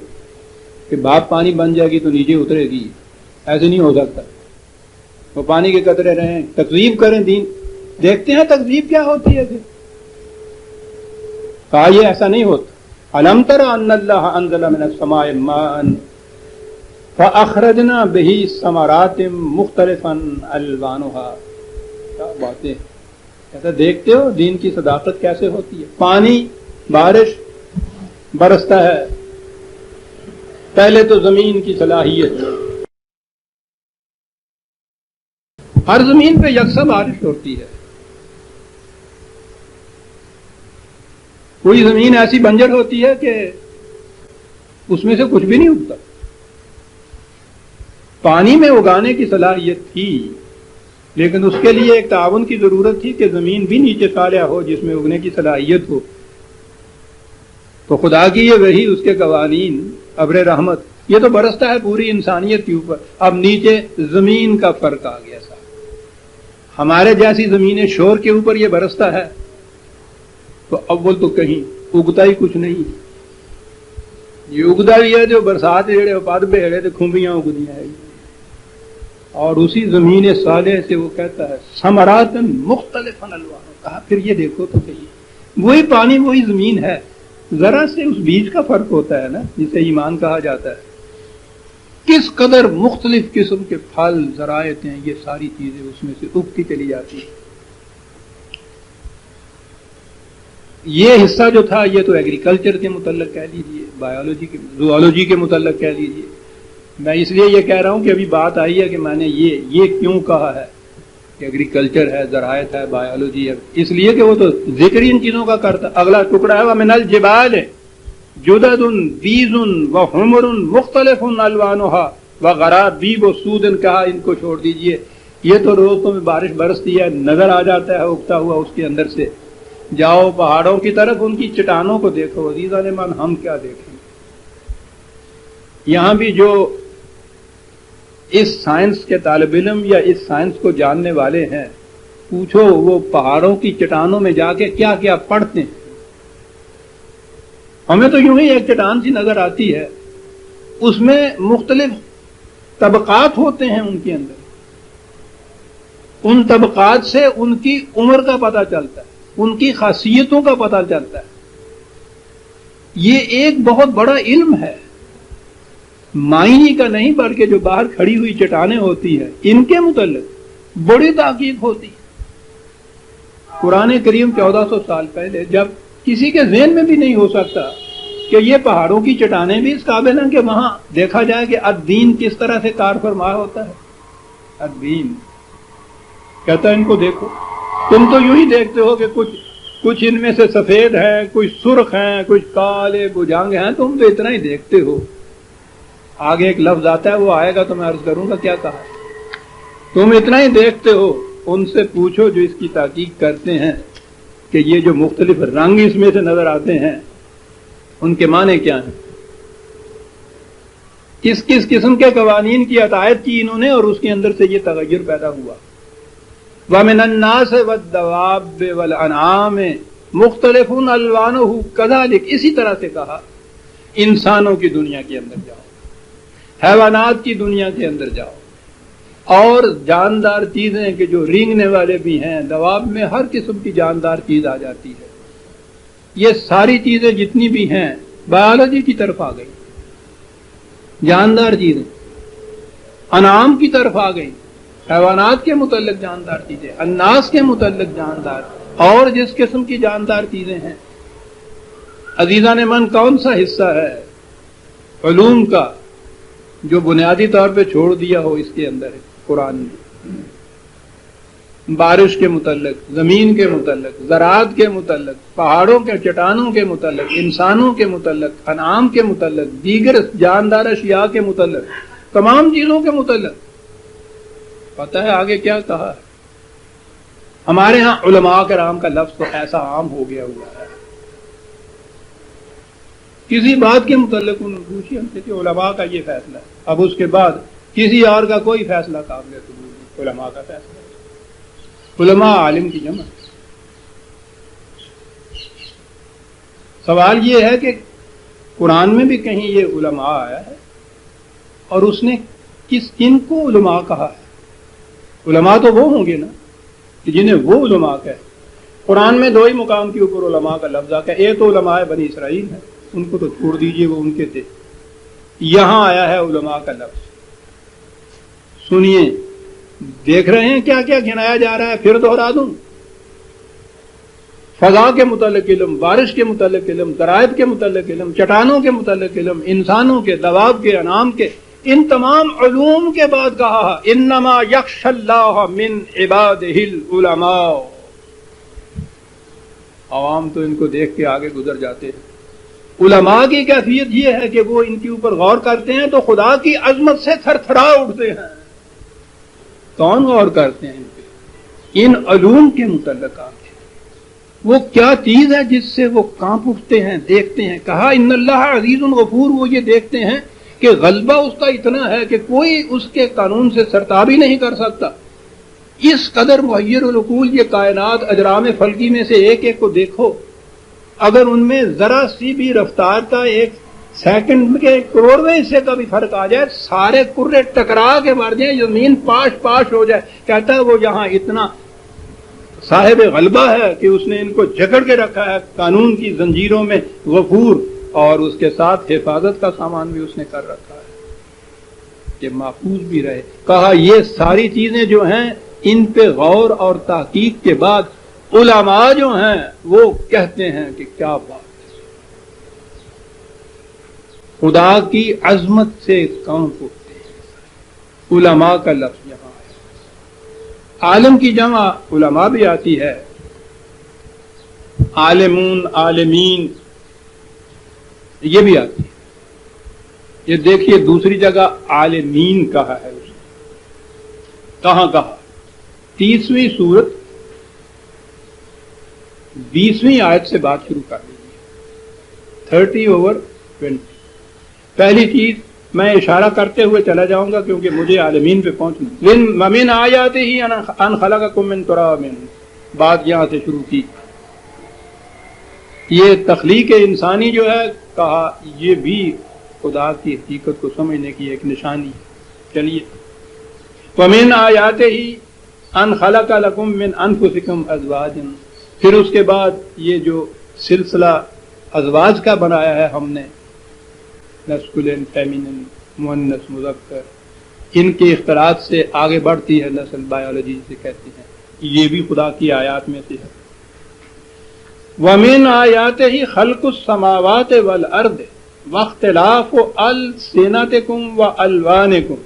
کہ بھاپ پانی بن جائے گی تو نیچے اترے گی؟ ایسے نہیں ہو سکتا. وہ پانی کے قطرے رہیں، تکذیب کریں دین. دیکھتے ہیں تکذیب کیا ہوتی ہے پھر. کہا یہ ایسا نہیں ہوتا. الم تر ان اللہ انزل من السماء ماء فاخرجنا به ثمرات مختلفا الوانها. کیا باتیں ایسا دیکھتے ہو دین کی صداقت کیسے ہوتی ہے. پانی بارش برستا ہے، پہلے تو زمین کی صلاحیت، ہر زمین پہ یکساں بارش ہوتی ہے. کوئی زمین ایسی بنجر ہوتی ہے کہ اس میں سے کچھ بھی نہیں اگتا. پانی میں اگانے کی صلاحیت تھی لیکن اس کے لیے ایک تعاون کی ضرورت تھی کہ زمین بھی نیچے صالح ہو جس میں اگنے کی صلاحیت ہو. تو خدا کی یہ وحی، اس کے قوانین، ابر رحمت، یہ تو برستا ہے پوری انسانیت کے اوپر. اب نیچے زمین کا فرق آ گیا. ہمارے جیسی زمین شور کے اوپر یہ برستا ہے تو اول تو کہیں اگتا ہی کچھ نہیں. یہ اگتا بھی ہے جو برسات جڑے پد بہڑے تو کھمبیاں اگدیاں ہے. اور اسی زمین صالح سے وہ کہتا ہے ثمرات مختلف الوان. کہا پھر یہ دیکھو تو صحیح، وہی پانی وہی زمین ہے، ذرا سے اس بیج کا فرق ہوتا ہے نا جسے ایمان کہا جاتا ہے. کس قدر مختلف قسم کے پھل، ذرائعتیں، یہ ساری چیزیں اس میں سے اگتی چلی جاتی ہیں. یہ حصہ جو تھا یہ تو ایگریکلچر کے متعلق کہہ لیجیے، بایولوجی کے، زوالوجی کے متعلق کہہ لیجیے. میں اس لیے یہ کہہ رہا ہوں کہ ابھی بات آئی ہے کہ میں نے یہ کیوں کہا ہے کہ ایگریکلچر ہے، زراعت ہے، بایولوجی ہے، اس لیے کہ وہ تو ذکر ان چیزوں کا کرتا. اگلا ٹکڑا ہے وَمِنَ الْجِبَالِ جُدَدٌ بِيضٌ وَحُمُرٌ مُخْتَلِفٌ أَلْوَانُهَا وَغَرَابِيبُ سُودٌ. کہا ان کو چھوڑ دیجئے، یہ تو روزوں میں بارش برستی ہے، نظر آ جاتا ہے اگتا ہوا اس کے اندر سے. جاؤ پہاڑوں کی طرف، ان کی چٹانوں کو دیکھو. عزیزان من، ہم کیا دیکھیں؟ یہاں بھی جو اس سائنس کے طالب علم یا اس سائنس کو جاننے والے ہیں، پوچھو وہ پہاڑوں کی چٹانوں میں جا کے کیا کیا پڑھتے ہیں. ہمیں تو یوں ہی ایک چٹان سی نظر آتی ہے، اس میں مختلف طبقات ہوتے ہیں ان کے اندر. ان طبقات سے ان کی عمر کا پتہ چلتا ہے، ان کی خاصیتوں کا پتہ چلتا ہے. یہ ایک بہت بڑا علم ہے، معنی کا نہیں، بلکہ جو باہر کھڑی ہوئی چٹانیں ہوتی ہیں ان کے متعلق بڑی تحقیق ہوتی ہے. قرآن کریم 1400 سال پہلے جب کسی کے ذہن میں بھی نہیں ہو سکتا کہ یہ پہاڑوں کی چٹانیں بھی اس قابل ہیں کہ وہاں دیکھا جائے کہ الدین کس طرح سے کار فرما ہوتا ہے. الدین کہتا ہے ان کو دیکھو، تم تو یوں ہی دیکھتے ہو کہ کچھ ان میں سے سفید ہیں، کچھ سرخ ہیں، کچھ کالے بجانگ ہیں، تم تو اتنا ہی دیکھتے ہو. آگے ایک لفظ آتا ہے، وہ آئے گا تو میں عرض کروں گا کیا کہا. تم اتنا ہی دیکھتے ہو، ان سے پوچھو جو اس کی تحقیق کرتے ہیں کہ یہ جو مختلف رنگ اس میں سے نظر آتے ہیں ان کے معنی کیا ہیں، کس کس قسم کے قوانین کی عطایت کی انہوں نے اور اس کے اندر سے یہ تغیر پیدا ہوا. وَمِنَ النَّاسِ وَالدَّوَابِّ وَالْأَنْعَامِ مُخْتَلِفٌ أَلْوَانُهُ كَذَلِكَ. اسی طرح سے کہا انسانوں کی دنیا کے اندر جاؤ، حیوانات کی دنیا کے اندر جاؤ، اور جاندار چیزیں کہ جو رینگنے والے بھی ہیں، دواب میں ہر قسم کی جاندار چیز آ جاتی ہے. یہ ساری چیزیں جتنی بھی ہیں بایولوجی کی طرف آ گئی، جاندار چیزیں انعام کی طرف آ گئی، حیوانات کے متعلق جاندار چیزیں، الناس کے متعلق جاندار، اور جس قسم کی جاندار چیزیں ہیں. عزیزان من، کون سا حصہ ہے علوم کا جو بنیادی طور پہ چھوڑ دیا ہو اس کے اندر ہے قرآن نے؟ بارش کے متعلق، زمین کے متعلق، زراعت کے متعلق، پہاڑوں کے چٹانوں کے متعلق، انسانوں کے متعلق، انعام کے متعلق، دیگر جاندار اشیاء کے متعلق، تمام چیزوں کے متعلق. پتہ ہے آگے کیا کہا ہے؟ ہمارے ہاں علماء کرام کا لفظ تو ایسا عام ہو گیا ہوا ہے، کسی بات کے متعلق انہوں نے پوچھی ہم سے کہ علماء کا یہ فیصلہ ہے، اب اس کے بعد کسی اور کا کوئی فیصلہ قابل قبول نہیں، علماء کا فیصلہ ہے. علماء عالم کی جمع. سوال یہ ہے کہ قرآن میں بھی کہیں یہ علماء آیا ہے، اور اس نے کن کو علماء کہا ہے؟ علماء تو وہ ہوں گے نا کہ جنہیں وہ علماء کہے. قرآن میں 2 ہی مقام کے اوپر علماء کا لفظ آتا ہے، ایک تو علماء بنی اسرائیل ہے، ان کو تو چھوڑ دیجئے، وہ ان کے تھے. یہاں آیا ہے علماء کا لفظ. سنیے، دیکھ رہے ہیں کیا کیا گنایا جا رہا ہے، پھر دوہرا دوں. فضا کے متعلق علم، بارش کے متعلق علم، زراعت کے متعلق علم، چٹانوں کے متعلق علم، انسانوں کے، دواب کے، انعام کے، ان تمام علوم کے بعد کہا انما یخشی اللہ من عبادہ العلماء. عوام تو ان کو دیکھ کے آگے گزر جاتے ہیں. علماء کی کیفیت یہ ہے کہ وہ ان کے اوپر غور کرتے ہیں تو خدا کی عظمت سے تھر تھرا اٹھتے ہیں. کون غور کرتے ہیں ان پہ؟ ان علوم کے متعلقات. وہ کیا چیز ہے جس سے وہ کانپ اٹھتے ہیں، دیکھتے ہیں. کہا ان اللہ عزیز غفور. وہ یہ دیکھتے ہیں کہ غلبہ اس کا اتنا ہے کہ کوئی اس کے قانون سے سرتابی نہیں کر سکتا. اس قدر محیر العقول یہ کائنات، اجرام فلکی میں سے ایک ایک کو دیکھو، اگر ان میں ذرا سی بھی رفتار کا ایک سیکنڈ کے کروڑویں حصے کا بھی فرق آ جائے، سارے کرے ٹکرا کے مر جائیں، زمین پاش پاش ہو جائے. کہتا ہے وہ یہاں اتنا صاحب غلبہ ہے کہ اس نے ان کو جکڑ کے رکھا ہے قانون کی زنجیروں میں، غفور، اور اس کے ساتھ حفاظت کا سامان بھی اس نے کر رکھا ہے کہ محفوظ بھی رہے. کہا یہ ساری چیزیں جو ہیں ان پہ غور اور تحقیق کے بعد علماء جو ہیں وہ کہتے ہیں کہ کیا بات ہے، خدا کی عظمت سے کانپ اٹھتے. علماء کا لفظ یہاں ہے. عالم کی جمع علماء بھی آتی ہے، عالمون، عالمین یہ بھی آتی ہے. یہ دیکھیے دوسری جگہ عالمین کہا ہے، اس نے کہاں کہا؟ 30ویں سورت 20ویں آیت سے بات شروع کر لیجیے. 30/20. پہلی چیز میں اشارہ کرتے ہوئے چلا جاؤں گا کیونکہ مجھے عالمین پہ پہنچنا. وَمِنْ آیَاتِهِ أَنْ خَلَقَكُم مِّن تُرَابٍ. بات یہاں سے شروع کی. یہ تخلیق انسانی جو ہے کہا یہ بھی خدا کی حقیقت کو سمجھنے کی ایک نشانی ہے. چلیے وَمِنْ آیَاتِهِ أَنْ خَلَقَ لَكُم مِّنْ أَنفُسِكُمْ أَزْوَاجًا. پھر اس کے بعد یہ جو سلسلہ ازواج کا بنایا ہے ہم نے، میسکولین، فیمینن، مؤنث، مذکر، ان کے اختلاط سے آگے بڑھتی ہے نسل، بایولوجی سے کہتے ہیں. یہ بھی خدا کی آیات میں سے ہے. وَمِنْ آیَاتِهِ خَلْقُ السَّمَاوَاتِ وَالْأَرْضِ وَاخْتِلَافُ أَلْسِنَتِكُمْ وَأَلْوَانِكُمْ.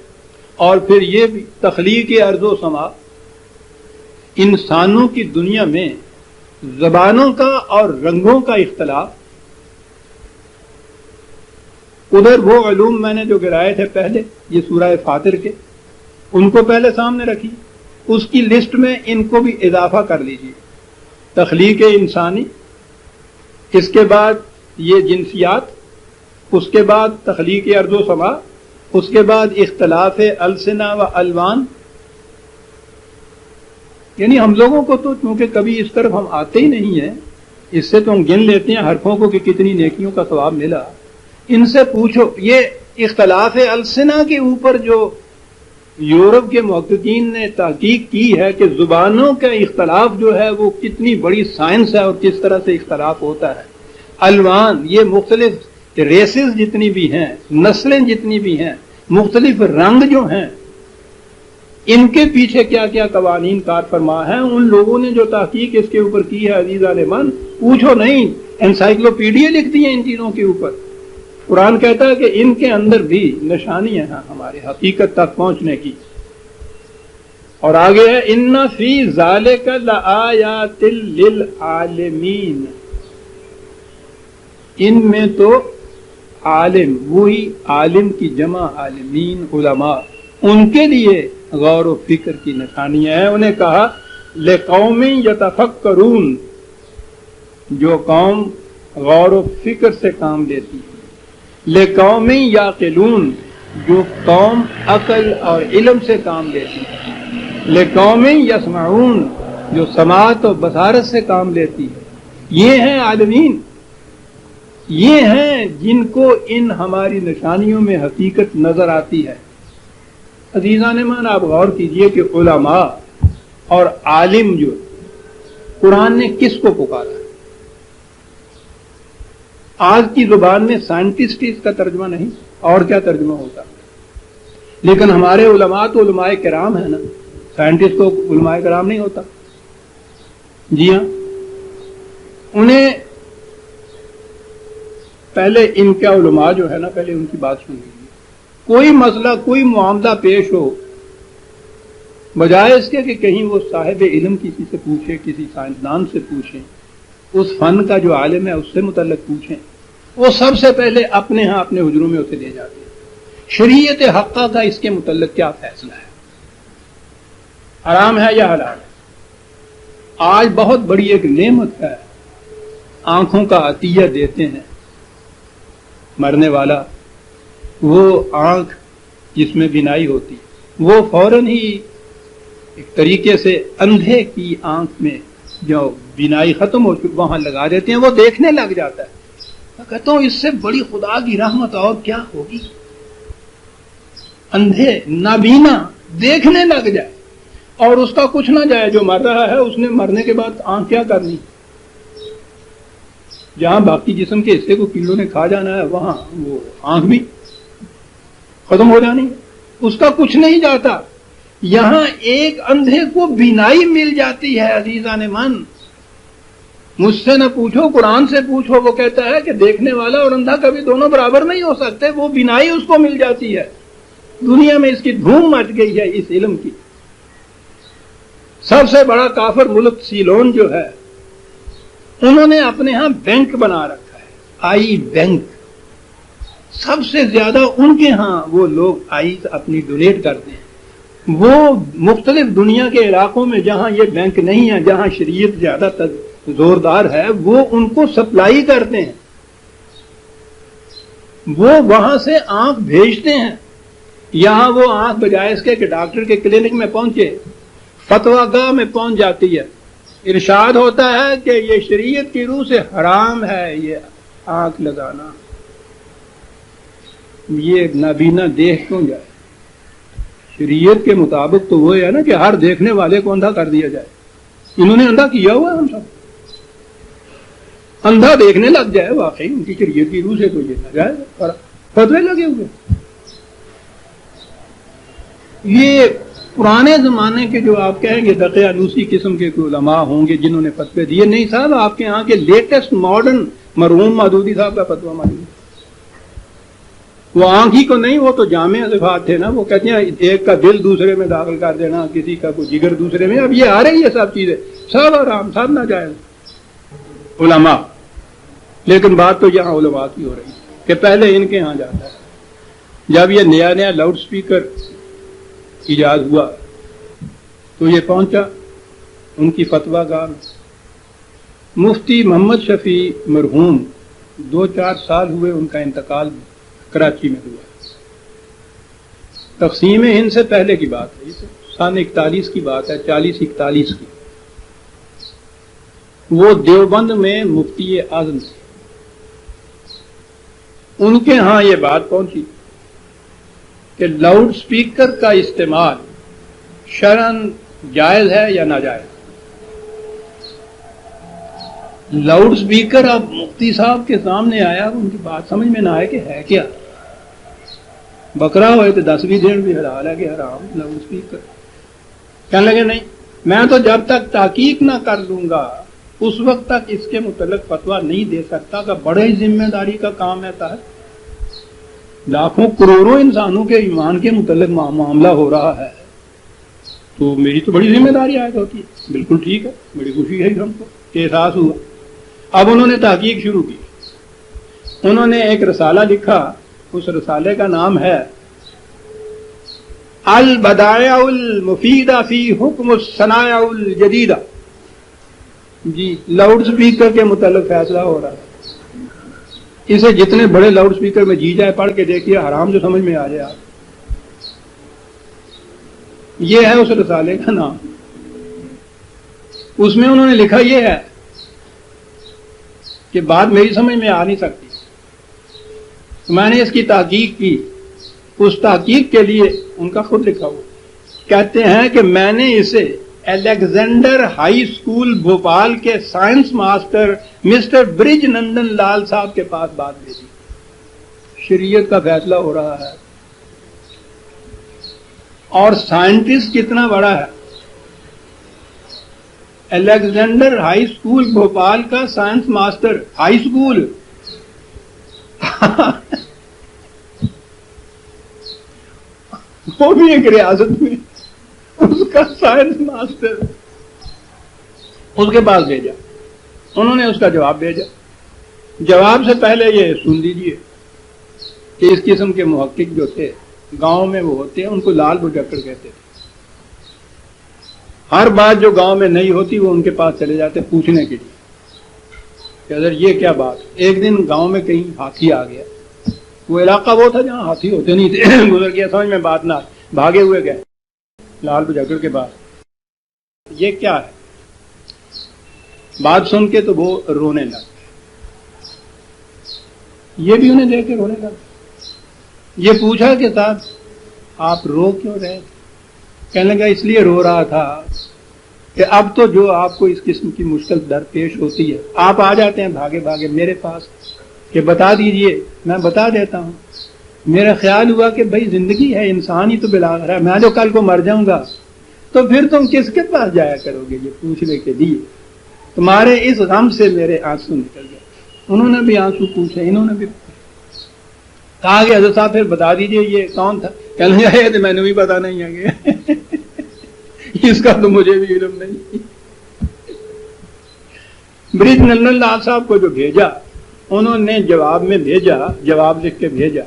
اور پھر یہ بھی تخلیق ارض و سما، انسانوں کی دنیا میں زبانوں کا اور رنگوں کا اختلاف. ادھر وہ علوم میں نے جو گرائے تھے پہلے، یہ سورہ فاطر کے، ان کو پہلے سامنے رکھی. اس کی لسٹ میں ان کو بھی اضافہ کر لیجیے. تخلیق انسانی، اس کے بعد یہ جنسیات، اس کے بعد تخلیق ارض و سما، اس کے بعد اختلاف السنہ و الوان. یعنی ہم لوگوں کو تو چونکہ کبھی اس طرف ہم آتے ہی نہیں ہیں، اس سے تو ہم گن لیتے ہیں حرفوں کو کہ کتنی نیکیوں کا ثواب ملا. ان سے پوچھو یہ اختلاف السنہ کے اوپر جو یورپ کے محققین نے تحقیق کی ہے کہ زبانوں کا اختلاف جو ہے وہ کتنی بڑی سائنس ہے اور کس طرح سے اختلاف ہوتا ہے. الوان، یہ مختلف ریسز جتنی بھی ہیں، نسلیں جتنی بھی ہیں، مختلف رنگ جو ہیں، ان کے پیچھے کیا کیا قوانین کار فرما ہیں. ان لوگوں نے جو تحقیق اس کے اوپر کی ہے عزیزان من، پوچھو نہیں، انسائکلوپیڈیا لکھتی ہیں ان چیزوں کے اوپر. قرآن کہتا ہے کہ ان کے اندر بھی نشانیاں ہیں ہمارے حقیقت تک پہنچنے کی. اور آگے ہے ان فی ذالک لآیات للعالمین. ان میں تو عالم، وہی عالم کی جمع عالمین، علماء، ان کے لیے غور و فکر کی نشانیاں ہیں. انہیں کہا لقوم یتفکرون، جو قوم غور و فکر سے کام لیتی ہے. لقوم یعقلون، جو قوم عقل اور علم سے کام لیتی ہے. لقوم یسمعون، جو سماعت و بصارت سے کام لیتی ہے. یہ ہیں عالمین، یہ ہیں جن کو ان ہماری نشانیوں میں حقیقت نظر آتی ہے. عزیزان من، آپ غور کیجئے کہ علماء اور عالم جو قرآن نے کس کو پکارا؟ آج کی زبان میں سائنٹسٹ اس کا ترجمہ نہیں، اور کیا ترجمہ ہوتا؟ لیکن ہمارے علماء تو علماء کرام ہیں نا. سائنٹسٹ تو علماء کرام نہیں ہوتا. جی ہاں، انہیں پہلے ان کا علماء جو ہے نا، پہلے ان کی بات سن لیجیے. کوئی مسئلہ، کوئی معاملہ پیش ہو، بجائے اس کے کہ کہیں وہ صاحب علم کسی سے پوچھے، کسی سائنسدان سے پوچھیں، اس فن کا جو عالم ہے اس سے متعلق پوچھیں، وہ سب سے پہلے اپنے ہاں اپنے حجروں میں اسے لے جاتے ہیں. شریعت حقہ کا اس کے متعلق کیا فیصلہ ہے؟ حرام ہے یا حلال ہے؟ آج بہت بڑی ایک نعمت ہے، آنکھوں کا عطیہ دیتے ہیں مرنے والا. وہ آنکھ جس میں بینائی ہوتی، وہ فوراً ہی ایک طریقے سے اندھے کی آنکھ میں جو بینائی ختم ہو چکی وہاں لگا دیتے ہیں، وہ دیکھنے لگ جاتا ہے. میں کہتا ہوں اس سے بڑی خدا کی رحمت اور کیا ہوگی؟ اندھے نابینا دیکھنے لگ جائے اور اس کا کچھ نہ جائے. جو مر رہا ہے اس نے مرنے کے بعد آنکھ کیا کرنی؟ جہاں باقی جسم کے حصے کو کیڑوں نے کھا جانا ہے وہاں وہ آنکھ بھی ختم ہو جانی، اس کا کچھ نہیں جاتا. یہاں ایک اندھے کو بینائی مل جاتی ہے. عزیزان من، مجھ سے نہ پوچھو، قرآن سے پوچھو. وہ کہتا ہے کہ دیکھنے والا اور اندھا کبھی دونوں برابر نہیں ہو سکتے. وہ بینائی اس کو مل جاتی ہے. دنیا میں اس کی دھوم مچ گئی ہے اس علم کی. سب سے بڑا کافر ملک سیلون جو ہے، انہوں نے اپنے ہاں بینک بنا رکھا ہے، آئی بینک. سب سے زیادہ ان کے ہاں وہ لوگ آئی اپنی ڈونیٹ کرتے ہیں. وہ مختلف دنیا کے علاقوں میں جہاں یہ بینک نہیں ہے، جہاں شریعت زیادہ زوردار ہے، وہ ان کو سپلائی کرتے ہیں. وہ وہاں سے آنکھ بھیجتے ہیں. یہاں وہ آنکھ بجائے اس کے کہ ڈاکٹر کے کلینک میں پہنچے، فتویٰ گاہ میں پہنچ جاتی ہے. ارشاد ہوتا ہے کہ یہ شریعت کی روح سے حرام ہے یہ آنکھ لگانا. یہ نابینا دیکھ کیوں جائے؟ شریعت کے مطابق تو وہ ہے نا کہ ہر دیکھنے والے کو اندھا کر دیا جائے. انہوں نے اندھا کیا ہوا ہے ہم سب. اندھا دیکھنے لگ جائے، واقعی ان کی شریعت کی روح سے تو یہ نہ جائے اور فتوے لگے ہوئے. یہ پرانے زمانے کے جو آپ کہیں گے دقیانوسی قسم کے کوئی علماء ہوں گے جنہوں نے فتوے دیے. نہیں صاحب، آپ کے یہاں کے لیٹسٹ ماڈرن مرحوم مودودی صاحب کا فتویٰ معلوم. وہ آنکھ ہی کو نہیں، وہ تو جامع صفات تھے نا. وہ کہتے ہیں ایک کا دل دوسرے میں داخل کر دینا، کسی کا کوئی جگر دوسرے میں. اب یہ آ رہی ہے سب چیزیں، سب آرام، سب ناجائز علماء. لیکن بات تو یہاں علماء کی ہو رہی ہے کہ پہلے ان کے ہاں جاتا ہے. جب یہ نیا نیا لاؤڈ سپیکر ایجاد ہوا تو یہ پہنچا ان کی فتویٰ گاہ میں. مفتی محمد شفیع مرحوم 2-4 سال ہوئے ان کا انتقال کراچی میں ہوا. تقسیم ہند سے پہلے کی بات ہے، یہ سن 41 کی بات ہے، 40-41 کی. وہ دیوبند میں مفتی اعظم تھے. ان کے ہاں یہ بات پہنچی کہ لاؤڈ سپیکر کا استعمال شرعاً جائز ہے یا ناجائز. لاؤڈ سپیکر اب مفتی صاحب کے سامنے آیا، ان کی بات سمجھ میں نہ آئے کہ ہے کیا. بکرا ہوئے تو 10 بھی دن بھی حلال ہے کہ حرام لاؤڈ سپیکر. کہنے لگے نہیں، میں تو جب تک تحقیق نہ کر لوں گا اس وقت تک اس کے متعلق فتویٰ نہیں دے سکتا. کہ بڑے ہی ذمہ داری کا کام ہے صاحب. لاکھوں کروڑوں انسانوں کے ایمان کے متعلق معاملہ ہو رہا ہے، تو میری تو بڑی ذمہ داری عائد ہوتی ہے. بالکل ٹھیک ہے، بڑی خوشی ہے ہم کو کہ احساس ہوا. اب انہوں نے تحقیق شروع کی. انہوں نے ایک رسالہ لکھا. اس رسالے کا نام ہے البدائع المفیدہ فی حکم الصنائع الجدیدہ. جی، لاؤڈ سپیکر کے متعلق فیصلہ ہو رہا ہے. اسے جتنے بڑے لاؤڈ سپیکر میں جی جائے پڑھ کے دیکھیے، حرام جو سمجھ میں آ جائے آپ. یہ ہے اس رسالے کا نام. اس میں انہوں نے لکھا یہ ہے کہ بات میری سمجھ میں آ نہیں سکتی. میں نے اس کی تحقیق کی. اس تحقیق کے لیے ان کا خود لکھا ہوا کہتے ہیں کہ میں نے اسے الیگزینڈر ہائی اسکول بھوپال کے سائنس ماسٹر مسٹر برج نندن لال صاحب کے پاس بات بھیجی. شریعت کا فیصلہ ہو رہا ہے اور سائنٹسٹ کتنا بڑا ہے. الیگزینڈر ہائی اسکول بھوپال کا سائنس ماسٹر، ہائی اسکول وہ بھی ایک ریاست میں، اس کا سائنس ماسٹر اس کے پاس بھیجا. انہوں نے اس کا جواب بھیجا. جواب سے پہلے یہ سن لیجیے کہ اس قسم کے محقق جو تھے گاؤں میں وہ ہوتے ہیں، ان کو لال بجکڑ کہتے تھے. ہر بات جو گاؤں میں نہیں ہوتی وہ ان کے پاس چلے جاتے پوچھنے کے لیے کہ اگر یہ کیا بات. ایک دن گاؤں میں کہیں ہاتھی آ گیا. وہ علاقہ وہ تھا جہاں ہاتھی ہوتے نہیں تھے. گزر گیا، سمجھ میں بات نہ، بھاگے ہوئے گئے لال بجکڑ کے پاس. یہ کیا ہے؟ بات سن کے تو وہ رونے لگے. یہ بھی انہیں دیکھ کے رونے لگے. یہ پوچھا کہ صاحب آپ رو کیوں رہے تھے؟ کہنے لگا اس لیے رو رہا تھا کہ اب تو جو آپ کو اس قسم کی مشکل درپیش ہوتی ہے آپ آ جاتے ہیں بھاگے بھاگے میرے پاس کہ بتا دیجئے. میں بتا دیتا ہوں. میرا خیال ہوا کہ بھائی زندگی ہے، انسان ہی تو بلاغر ہے. میں جو کل کو مر جاؤں گا تو پھر تم کس کے پاس جایا کرو گے یہ پوچھنے کے لیے. تمہارے اس غم سے میرے آنسو نکل گئے. انہوں نے بھی آنسو پوچھے، انہوں نے بھی کہا کہ حضرت صاحب پھر بتا دیجئے یہ کون تھا. کہنے لگا تو میں نے بھی پتا نہیں ہے کہ اس کا تو مجھے بھی علم نہیں. برج نندن لال صاحب کو جو بھیجا انہوں نے جواب لکھ کے بھیجا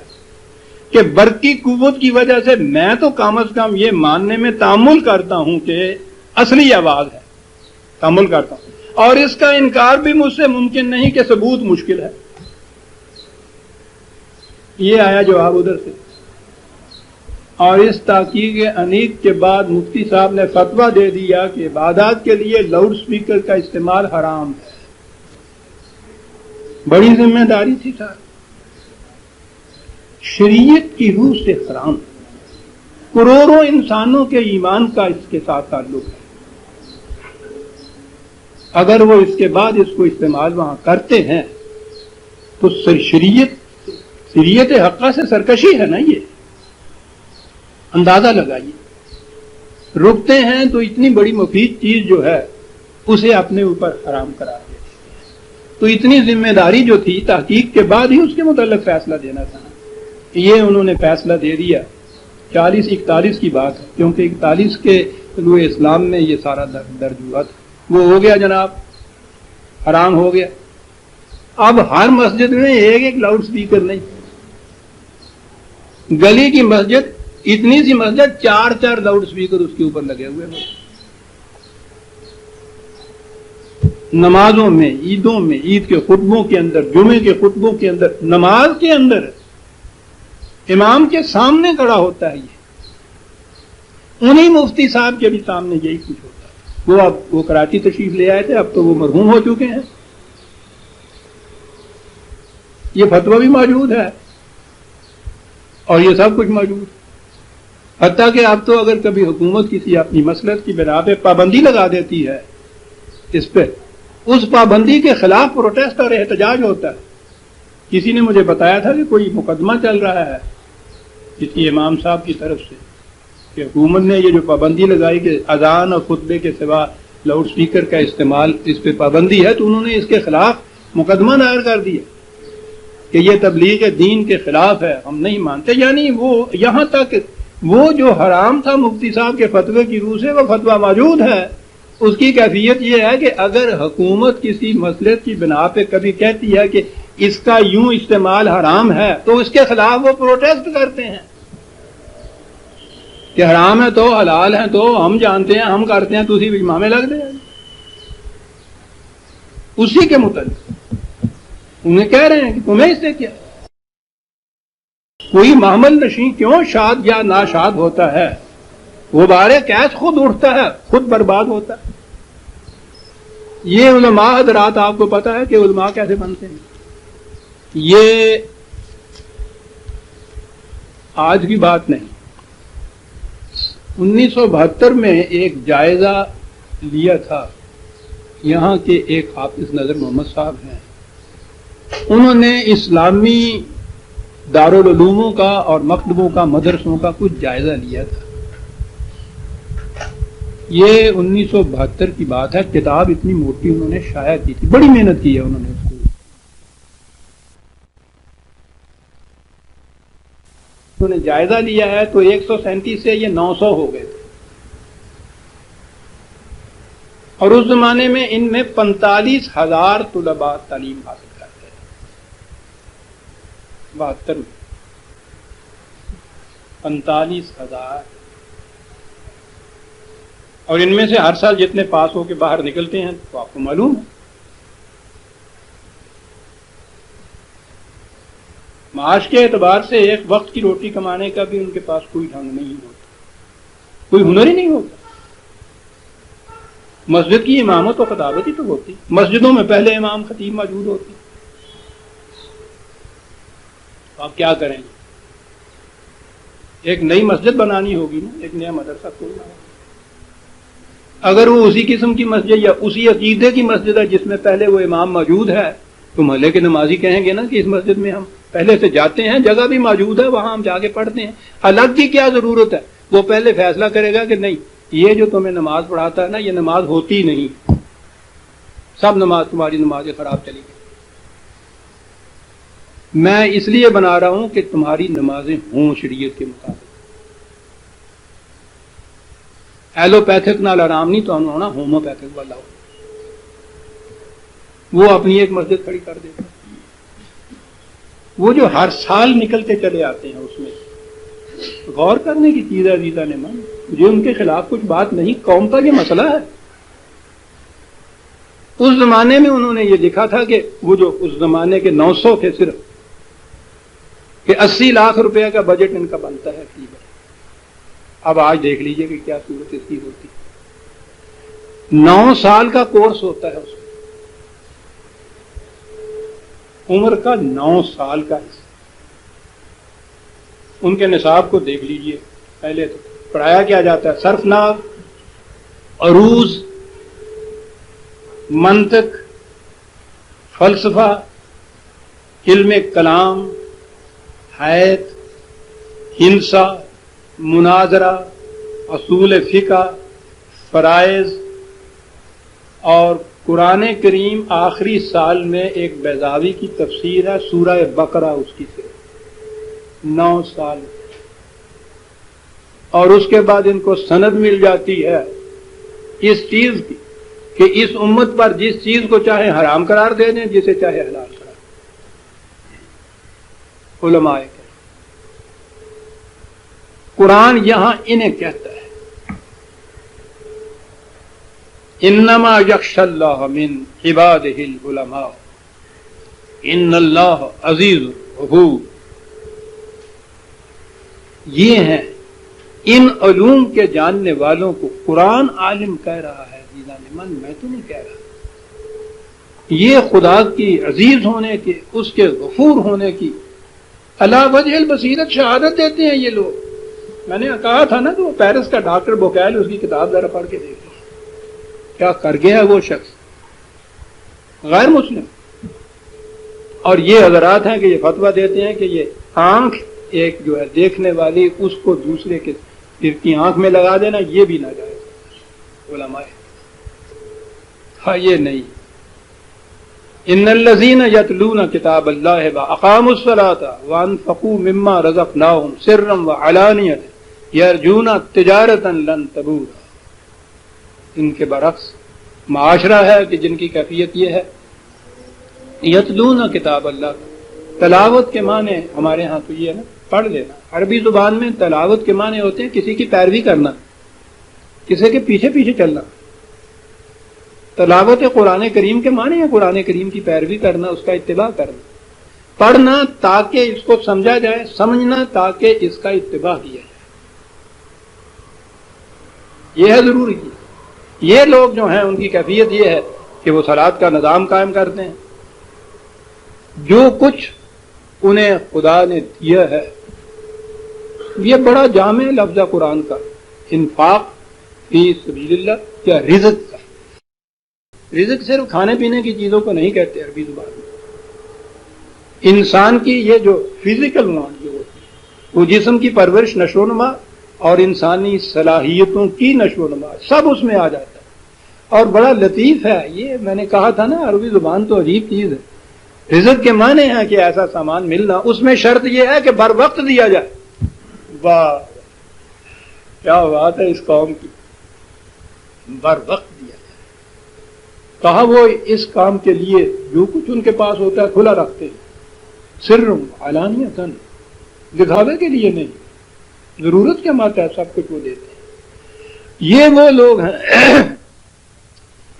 کہ برقی قوت کی وجہ سے میں تو کم از کم یہ ماننے میں تامل کرتا ہوں کہ اصلی آواز ہے، تامل کرتا ہوں، اور اس کا انکار بھی مجھ سے ممکن نہیں کہ ثبوت مشکل ہے. یہ آیا جواب ادھر سے. اور اس تحقیق انیق کے بعد مفتی صاحب نے فتویٰ دے دیا کہ عبادات کے لیے لاؤڈ سپیکر کا استعمال حرام ہے. بڑی ذمہ داری تھی صاحب، شریعت کی روح سے حرام، کروڑوں انسانوں کے ایمان کا اس کے ساتھ تعلق ہے. اگر وہ اس کے بعد اس کو استعمال وہاں کرتے ہیں تو شریعت حقہ سے سرکشی ہے نا. یہ اندازہ لگائیے، رکتے ہیں تو اتنی بڑی مفید چیز جو ہے اسے اپنے اوپر حرام قرار دے. تو اتنی ذمہ داری جو تھی تحقیق کے بعد ہی اس کے متعلق فیصلہ دینا تھا. یہ انہوں نے فیصلہ دے دیا. 40-41 کی بات ہے، کیونکہ 41 کے طلوع اسلام میں یہ سارا درج ہوا تھا. وہ ہو گیا جناب، حرام ہو گیا. اب ہر مسجد میں ایک لاؤڈ سپیکر نہیں. گلی کی مسجد، اتنی سی مسجد، 4 لاؤڈ سپیکر اس کے اوپر لگے ہوئے ہیں. نمازوں میں، عیدوں میں، عید کے خطبوں کے اندر، جمعے کے خطبوں کے اندر، نماز کے اندر امام کے سامنے کھڑا ہوتا ہے. یہ انہی مفتی صاحب کے بھی سامنے یہی کچھ ہوتا ہے. وہ کراچی تشریف لے آئے تھے، اب تو وہ مرحوم ہو چکے ہیں. یہ فتویٰ بھی موجود ہے اور یہ سب کچھ موجود. حتیٰ کہ اب تو اگر کبھی حکومت کسی اپنی مصلحت کی بنا پہ پابندی لگا دیتی ہے اس پہ، اس پابندی کے خلاف پروٹیسٹ اور احتجاج ہوتا ہے. کسی نے مجھے بتایا تھا کہ کوئی مقدمہ چل رہا ہے کسی امام صاحب کی طرف سے کہ حکومت نے یہ جو پابندی لگائی کہ اذان اور خطبے کے سوا لاؤڈ سپیکر کا استعمال، اس پہ پابندی ہے، تو انہوں نے اس کے خلاف مقدمہ دائر کر دیا کہ یہ تبلیغ دین کے خلاف ہے، ہم نہیں مانتے. یعنی وہ یہاں تک وہ جو حرام تھا مفتی صاحب کے فتوے کی روح سے، وہ فتویٰ موجود ہے. اس کی کیفیت یہ ہے کہ اگر حکومت کسی مصلحت کی بنا پہ کبھی کہتی ہے کہ اس کا یوں استعمال حرام ہے تو اس کے خلاف وہ پروٹیسٹ کرتے ہیں کہ حرام ہے تو حلال ہے تو ہم جانتے ہیں، ہم کرتے ہیں، تو اسی اجماع میں لگ دیں. اسی کے متعلق انہیں کہہ رہے ہیں کہ تمہیں اس سے کیا. کوئی محمل نشین کیوں شاد یا ناشاد ہوتا ہے، وہ بارے کیس خود اٹھتا ہے، خود برباد ہوتا ہے. یہ علماء حضرات، آپ کو پتا ہے کہ علماء کیسے بنتے ہیں. یہ آج کی بات نہیں. 1972 میں ایک جائزہ لیا تھا. یہاں کے ایک حافظ نظر محمد صاحب ہیں، انہوں نے اسلامی دارالعلوموں کا اور مکتبوں کا، مدرسوں کا کچھ جائزہ لیا تھا. یہ 1972 کی بات ہے. کتاب اتنی موٹی انہوں نے شائع کی تھی، بڑی محنت کی ہے انہوں نے اس کو. انہوں نے جائزہ لیا ہے تو 137 سے یہ 900 ہو گئے تھے. اور اس زمانے میں ان میں 45,000 طلباء تعلیم حاصل کرتے ہیں. 72 میں 45,000، اور ان میں سے ہر سال جتنے پاس ہو کے باہر نکلتے ہیں تو آپ کو معلوم ہے. معاش کے اعتبار سے ایک وقت کی روٹی کمانے کا بھی ان کے پاس کوئی ڈھنگ نہیں ہوتا، کوئی ہنر ہی نہیں ہوتا. مسجد کی امامت و خطابت ہی تو ہوتی، مسجدوں میں پہلے امام خطیب موجود ہوتی. آپ کیا کریں گے؟ ایک نئی مسجد بنانی ہوگی نا، ایک نیا مدرسہ کھولنا ہوگا. اگر وہ اسی قسم کی مسجد یا اسی عقیدے کی مسجد ہے جس میں پہلے وہ امام موجود ہے تو محلے کے نمازی کہیں گے نا کہ اس مسجد میں ہم پہلے سے جاتے ہیں، جگہ بھی موجود ہے، وہاں ہم جا کے پڑھتے ہیں. الگ کی کیا ضرورت ہے؟ وہ پہلے فیصلہ کرے گا کہ نہیں، یہ جو تمہیں نماز پڑھاتا ہے نا، یہ نماز ہوتی نہیں، سب نماز تمہاری نمازیں خراب چلی گئی. میں اس لیے بنا رہا ہوں کہ تمہاری نمازیں ہوں شریعت کے مطابق. ایلوپیتھک نال آرام نہیں تو ہونا، ہوموپیتھک والا ہو، وہ اپنی ایک مسجد کھڑی کر دیتا. وہ جو ہر سال نکلتے چلے آتے ہیں اس میں غور کرنے کی چیز ہے عزیزہ نے من، مجھے ان کے خلاف کچھ بات نہیں، قوم کا یہ مسئلہ ہے. اس زمانے میں انہوں نے یہ لکھا تھا کہ وہ جو اس زمانے کے 900 تھے صرف، کہ 80 لاکھ روپے کا بجٹ ان کا بنتا ہے فی بار. اب آج دیکھ لیجئے کہ کیا صورت اس کی ہوتی. 9 سال کا کورس ہوتا ہے اس میں، عمر کا 9 سال کا حصہ. ان کے نصاب کو دیکھ لیجئے. پہلے تو پڑھایا کیا جاتا ہے صرف نحو، عروض، منطق، فلسفہ، علم کلام، حیات، ہندسہ، مناظرہ، اصول فقہ، فرائض، اور قرآن کریم آخری سال میں ایک بیضاوی کی تفسیر ہے سورہ بقرہ، اس کی سے 9 سال. اور اس کے بعد ان کو سند مل جاتی ہے اس چیز کی کہ اس امت پر جس چیز کو چاہے حرام قرار دے دیں، جسے چاہے حلال قرار دیں. علماء کے قرآن یہاں انہیں کہتا ہے انما یخشی اللہ من عبادہ العلماء ان اللہ عزیز غفور. یہ ہیں ان علوم کے جاننے والوں کو قرآن عالم کہہ رہا ہے. میں تو نہیں کہہ رہا. یہ خدا کی عزیز ہونے کے، اس کے غفور ہونے کی علی وجہ البصیرت شہادت دیتے ہیں یہ لوگ. میں نے کہا تھا نا کہ وہ پیرس کا ڈاکٹر بوکیل، اس کی کتاب ذرا پڑھ کے دیکھ کیا کر گیا ہے وہ شخص غیر مسلم. اور یہ حضرات ہیں کہ یہ فتویٰ دیتے ہیں کہ یہ آنکھ ایک جو ہے دیکھنے والی، اس کو دوسرے کی آنکھ میں لگا دینا یہ بھی ناجائز. علماء ہاں یہ نہیں. ان الذین یتلون کتاب اللہ واقاموا الصلاة وانفقوا مما رزقناہم سرا وعلانیۃ یرجون تجارتا لن تبور. ان کے برعکس معاشرہ ہے کہ جن کی کیفیت یہ ہے یتلون کتاب اللہ. تلاوت کے معنی ہمارے ہاں تو یہ ہے نا پڑھ لینا. عربی زبان میں تلاوت کے معنی ہوتے ہیں کسی کی پیروی کرنا، کسی کے پیچھے پیچھے چلنا. تلاوت قرآن کریم کے معنی ہے قرآن کریم کی پیروی کرنا، اس کا اتباع کرنا. پڑھنا تاکہ اس کو سمجھا جائے، سمجھنا تاکہ اس کا اتباع کیا جائے. یہ ہے ضروری. یہ لوگ جو ہیں ان کی کیفیت یہ ہے کہ وہ صلاۃ کا نظام قائم کرتے ہیں. جو کچھ انہیں خدا نے دیا ہے، یہ بڑا جامع لفظ ہے قرآن کا، انفاق فی سبیل اللہ یا رزق کا. رزق صرف کھانے پینے کی چیزوں کو نہیں کہتے عربی زبان میں. انسان کی یہ جو فزیکل وانٹ جو ہوتی ہے، وہ جسم کی پرورش، نشو و نما اور انسانی صلاحیتوں کی نشو و نما سب اس میں آ جاتا ہے. اور بڑا لطیف ہے یہ، میں نے کہا تھا نا عربی زبان تو عجیب چیز ہے. رزق کے معنی ہے کہ ایسا سامان ملنا، اس میں شرط یہ ہے کہ بر وقت دیا جائے. واہ کیا بات ہے اس قوم کی، بر وقت دیا جائے. کہا وہ اس کام کے لیے جو کچھ ان کے پاس ہوتا ہے کھلا رکھتے ہیں، سر علانیۃً، دکھاوے کے لیے نہیں، ضرورت کے ماتے سب کچھ وہ دیتے ہیں. یہ وہ لوگ ہیں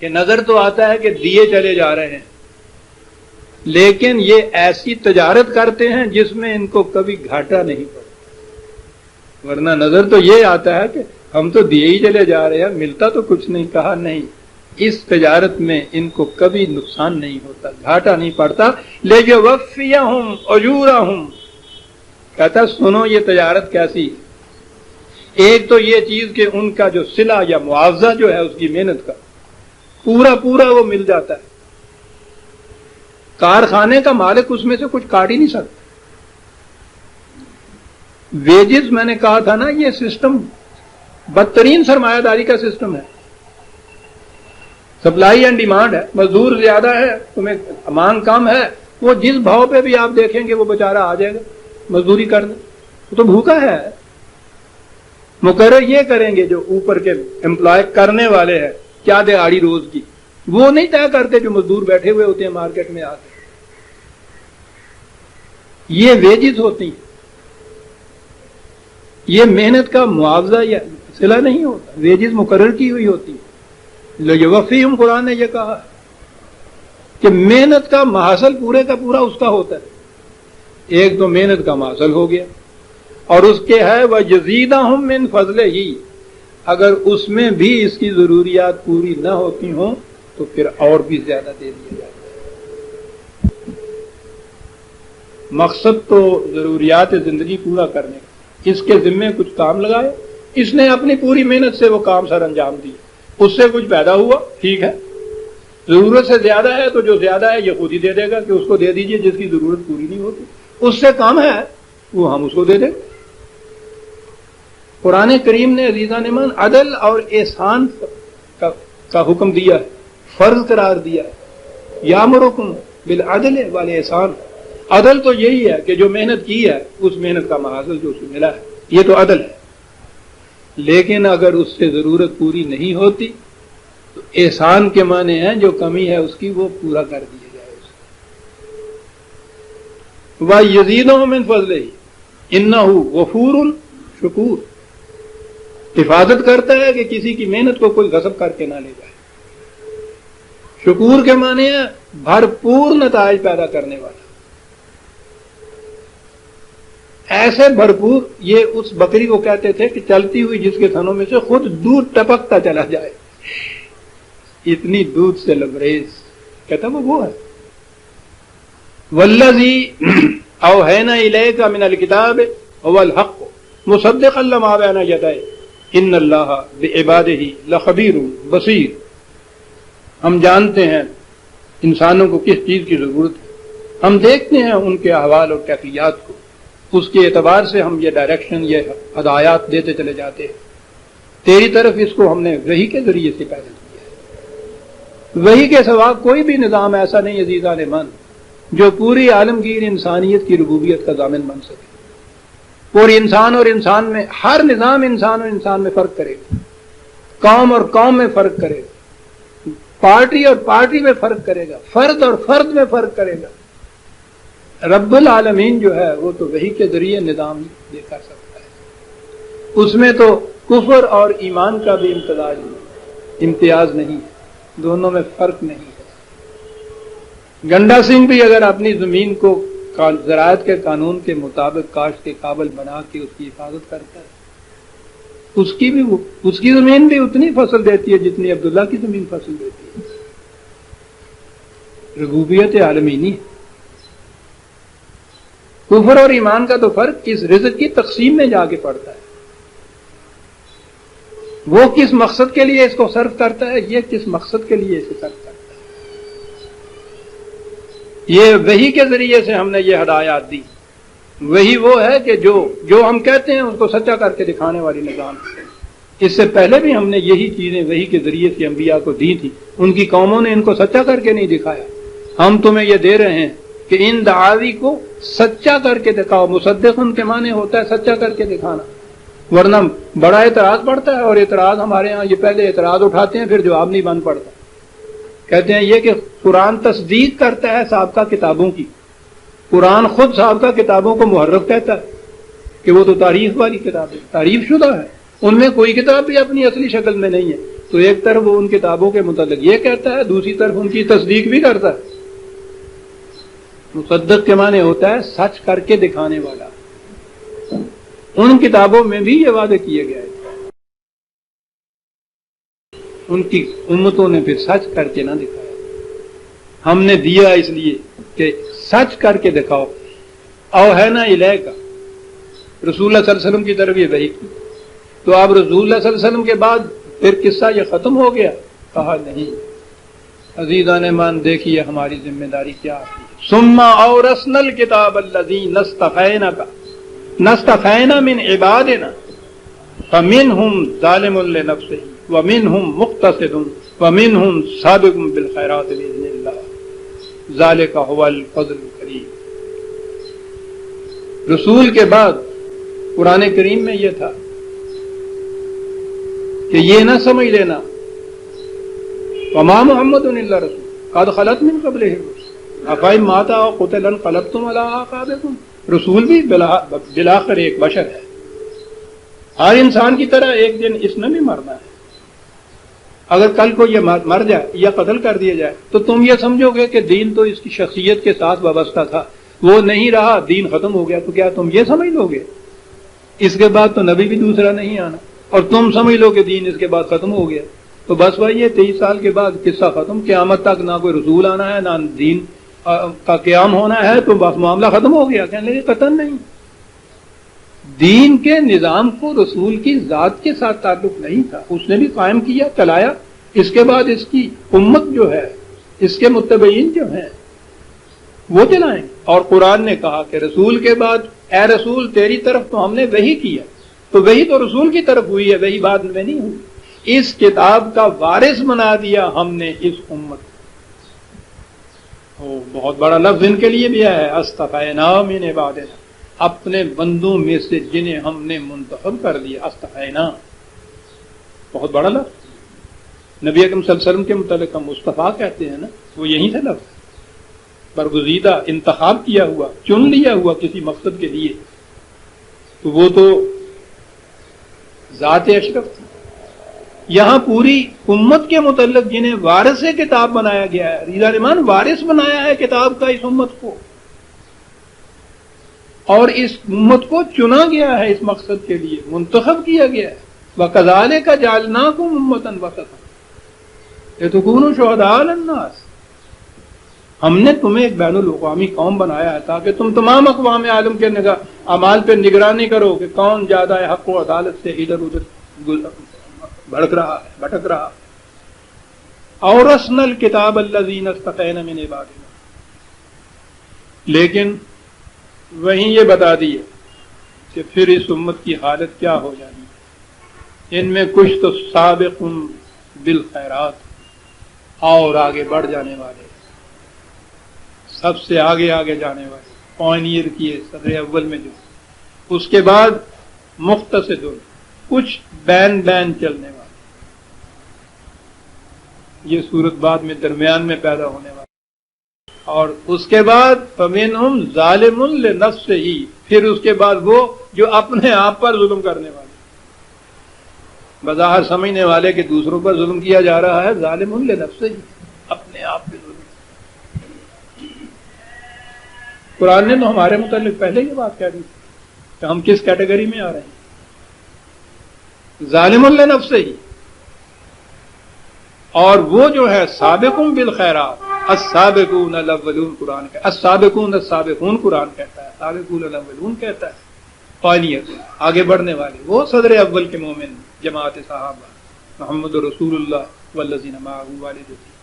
کہ نظر تو آتا ہے کہ دیے چلے جا رہے ہیں، لیکن یہ ایسی تجارت کرتے ہیں جس میں ان کو کبھی گھاٹا نہیں پڑتا. ورنہ نظر تو یہ آتا ہے کہ ہم تو دیے ہی چلے جا رہے ہیں، ملتا تو کچھ نہیں. کہا نہیں، اس تجارت میں ان کو کبھی نقصان نہیں ہوتا، گھاٹا نہیں پڑتا. لیجوفیہم اجورہم، کہتا سنو یہ تجارت کیسی. ایک تو یہ چیز کہ ان کا جو صلہ یا معاوضہ جو ہے اس کی محنت کا پورا وہ مل جاتا ہے. کارخانے کا مالک اس میں سے کچھ کاٹ ہی نہیں سکتا. ویجز میں نے کہا تھا نا، یہ سسٹم بدترین سرمایہ داری کا سسٹم ہے. سپلائی اینڈ ڈیمانڈ ہے، مزدور زیادہ ہے، تمہیں مانگ کم ہے، وہ جس بھاؤ پہ بھی آپ دیکھیں گے وہ بیچارہ آ جائے گا مزدوری کرنے، وہ تو بھوکا ہے. مقرر یہ کریں گے جو اوپر کے امپلائے کرنے والے ہیں کیا دہاڑی روز کی، وہ نہیں طے کرتے جو مزدور بیٹھے ہوئے ہوتے ہیں مارکیٹ میں آتے. یہ ویجز ہوتی ہیں، یہ محنت کا معاوضہ یا صلہ نہیں ہوتا، ویجز مقرر کی ہوئی ہوتی ہے. لیوفیہم قرآن نے یہ کہا کہ محنت کا محصل پورے کا پورا اس کا ہوتا ہے. ایک تو محنت کا محصل ہو گیا اور اس کے ہے وَيَزِيدَهُم مِّن فَضْلِهِ، اگر اس میں بھی اس کی ضروریات پوری نہ ہوتی ہوں تو پھر اور بھی زیادہ دے دیا جاتا ہے. مقصد تو ضروریات زندگی پورا کرنے کا، اس کے ذمے کچھ کام لگائے، اس نے اپنی پوری محنت سے وہ کام سر انجام دی، اس سے کچھ پیدا ہوا ٹھیک ہے، ضرورت سے زیادہ ہے تو جو زیادہ ہے یہ خود ہی دے دے گا کہ اس کو دے دیجئے جس کی ضرورت پوری نہیں ہوتی، اس سے کم ہے وہ ہم اس کو دے دیں. قرآن کریم نے عزیزان ایمان عدل اور احسان کا حکم دیا ہے، فرض قرار دیا ہے. یامرکم بالعدل والاحسان، عدل تو یہی ہے کہ جو محنت کی ہے اس محنت کا محاصل جو اسے ملا ہے، یہ تو عدل ہے. لیکن اگر اس سے ضرورت پوری نہیں ہوتی تو احسان کے معنی ہیں جو کمی ہے اس کی وہ پورا کر دیا جائے. وَيَزِيدُهُم مِّن فَضْلِهِ إِنَّهُ غَفُورٌ شکور، حفاظت کرتا ہے کہ کسی کی محنت کو کوئی غصب کر کے نہ لے جائے. شکور کے معنی ہے بھرپور نتائج پیدا کرنے والا، ایسے بھرپور، یہ اس بکری کو کہتے تھے کہ چلتی ہوئی جس کے تھنوں میں سے خود دودھ ٹپکتا چلا جائے، اتنی دودھ سے لبریز، کہتا وہ ہے. والذی اوحینا الیک من الکتاب هو الحق مصدقا لما بین یدیہ ان اللہ بعبادہ لخبیر بصیر. ہم جانتے ہیں انسانوں کو کس چیز کی ضرورت ہے، ہم دیکھتے ہیں ان کے احوال اور کیفیات کو، اس کے اعتبار سے ہم یہ ڈائریکشن، یہ ہدایات دیتے چلے جاتے ہیں. تیری طرف اس کو ہم نے وحی کے ذریعے سے پیدا کیا ہے. وحی کے سوا کوئی بھی نظام ایسا نہیں عزیزان ایمان جو پوری عالمگیر انسانیت کی ربوبیت کا ضامن بن سکے. پوری انسان اور انسان میں، ہر نظام انسان اور انسان میں فرق کرے گا، قوم اور قوم میں فرق کرے گا، پارٹی اور پارٹی میں فرق کرے گا، فرد اور فرد میں فرق کرے گا. رب العالمین جو ہے وہ تو وحی کے ذریعے نظام دے کر سکتا ہے. اس میں تو کفر اور ایمان کا بھی امتیاز نہیں ہے، دونوں میں فرق نہیں ہے. گنڈا سنگھ بھی اگر اپنی زمین کو زراعت کے قانون کے مطابق کاشت کے قابل بنا کے اس کی حفاظت کرتا ہے، اس کی زمین بھی اتنی فصل دیتی ہے جتنی عبداللہ کی زمین فصل دیتی ہے. ربوبیت عالمینی. کفر اور ایمان کا تو فرق اس رزق کی تقسیم میں جا کے پڑتا ہے. وہ کس مقصد کے لیے اس کو صرف کرتا ہے، یہ کس مقصد کے لیے اسے صرف کرتا ہے. یہ وحی کے ذریعے سے ہم نے یہ ہدایات دی. وہی وہ ہے کہ جو ہم کہتے ہیں اس کو سچا کر کے دکھانے والی نظام. اس سے پہلے بھی ہم نے یہی چیزیں وحی کے ذریعے سے انبیاء کو دی تھی، ان کی قوموں نے ان کو سچا کر کے نہیں دکھایا. ہم تمہیں یہ دے رہے ہیں کہ ان دعاوی کو سچا کر کے دکھاؤ. مصدقن کے معنی ہوتا ہے سچا کر کے دکھانا، ورنہ بڑا اعتراض پڑتا ہے. اور اعتراض ہمارے ہاں یہ پہلے اعتراض اٹھاتے ہیں پھر جواب نہیں بن پڑتا. کہتے ہیں یہ کہ قرآن تصدیق کرتا ہے سابقہ کتابوں کی. قرآن خود سابقہ کتابوں کو محرف کہتا ہے کہ وہ تو تعریف والی کتاب ہے، تعریف شدہ ہے، ان میں کوئی کتاب بھی اپنی اصلی شکل میں نہیں ہے. تو ایک طرف وہ ان کتابوں کے متعلق یہ کہتا ہے، دوسری طرف ان کی تصدیق بھی کرتا ہے. مصدق کے معنی ہوتا ہے سچ کر کے دکھانے والا. ان کتابوں میں بھی یہ وعدے کیے گئے، ان کی امتوں نے پھر سچ کر کے نہ دکھایا. ہم نے دیا اس لیے کہ سچ کر کے دکھاؤ. اوحینا الیک، رسول اللہ صلی اللہ علیہ وسلم کی طرف یہ وحی کی. تو اب رسول اللہ صلی اللہ علیہ وسلم کے بعد پھر قصہ یہ ختم ہو گیا؟ کہا نہیں. عزیزان ایمان دیکھیے ہماری ذمہ داری کیا آتی ہے. ثم اورثنا الکتاب الذین نصطفینا من عبادنا فمنهم ظالم لنفسه ومنهم مقتصد ومنهم سابق بالخیرات باذن اللہ ذلک هو الفضل الکریم. رسول کے بعد قرآن کریم میں یہ تھا کہ یہ نہ سمجھ لینا وما محمد الا رسول قد خلت من قبلہ افئن مات او قتل انقلبتم علی اعقابکم. رسول بھی بالآخر ایک بشر ہے، ہر انسان کی طرح ایک دن اس نے بھی مرنا ہے. اگر کل کو یہ مر جائے یا قتل کر دیا جائے تو تم یہ سمجھو گے کہ دین تو اس کی شخصیت کے ساتھ وابستہ تھا، وہ نہیں رہا، دین ختم ہو گیا، تو کیا تم یہ سمجھ لو گے اس کے بعد تو نبی بھی دوسرا نہیں آنا، اور تم سمجھ لو کہ دین اس کے بعد ختم ہو گیا؟ تو بس بھائی یہ 23 سال کے بعد قصہ ختم، قیامت تک نہ کوئی رسول آنا ہے نہ دین کا قیام ہونا ہے، تو بس معاملہ ختم ہو گیا. کہنے لگے قطن نہیں، دین کے نظام کو رسول کی ذات کے ساتھ تعلق نہیں تھا، اس نے بھی قائم کیا، چلایا. اس کے بعد اس کی امت جو ہے، اس کے متبعین جو ہیں وہ چلائیں. اور قرآن نے کہا کہ رسول کے بعد اے رسول تیری طرف تو ہم نے وحی کیا، تو وحی تو رسول کی طرف ہوئی ہے، وحی بعد میں نہیں ہوئی. اس کتاب کا وارث بنا دیا ہم نے اس امت کو. بہت بڑا لفظ ان کے لیے بھی ہے، اصطفینا من عبادنا، اپنے بندوں میں سے جنہیں ہم نے منتخب کر دیا. اصطفینا بہت بڑا لفظ. نبی اکرم صلی اللہ علیہ وسلم کے متعلق ہم مصطفیٰ کہتے ہیں نا، وہ یہیں سے لفظ برگزیدہ، انتخاب کیا ہوا، چن لیا ہوا کسی مقصد کے لیے. تو وہ تو ذات اشرف تھی. یہاں پوری امت کے متعلق جنہیں وارث کتاب بنایا گیا ہے، ریزا رحمان وارث بنایا ہے کتاب کا اس امت کو، اور اس امت کو چنا گیا ہے اس مقصد کے لیے، منتخب کیا گیا ہے. وَكَذَلِكَ جَعَلْنَاكُمْ أُمَّةً وَسَطًا لِتَكُونُوا شُهَدَاءَ عَلَى النَّاسِ. ہم نے تمہیں ایک بین الاقوامی قوم بنایا ہے تاکہ تم تمام اقوام عالم کے اعمال پہ نگرانی کرو کہ کون زیادہ حق و عدالت سے ادھر ادھر بھٹک رہا. اورثنا الکتاب الذین اصطفینا من عبادنا. لیکن وہیں یہ بتا دیے کہ پھر اس امت کی حالت کیا ہو جانی ہے. ان میں کچھ تو سابق بالخیرات، اور آگے بڑھ جانے والے، سب سے آگے جانے والے، پائنیئر کیے صدر اول میں جو. اس کے بعد مختصر، کچھ بین چلنے والے. یہ صورت بعد میں درمیان میں پیدا ہونے والی. اور اس کے بعد فمنہم ظالم لنفسہ، پھر اس کے بعد وہ جو اپنے آپ پر ظلم کرنے والے، بظاہر سمجھنے والے کہ دوسروں پر ظلم کیا جا رہا ہے، ظالم لنفسہ، اپنے آپ پہ ظلم. قرآن نے تو ہمارے متعلق پہلے یہ بات کہہ دی کہ ہم کس کیٹیگری میں آ رہے ہیں، ظالم لنفسہ. اور وہ جو ہے سابقون بالخیرات، السابقون الاولون قرآن کہتا ہے، السابقون السابقون قرآن کہتا ہے، سابقون الاولون کہتا ہے. پائنیئر، آگے بڑھنے والے، وہ صدر اول کے مومن، جماعت صحابہ، محمد رسول اللہ والذین معہ والے جو تھے،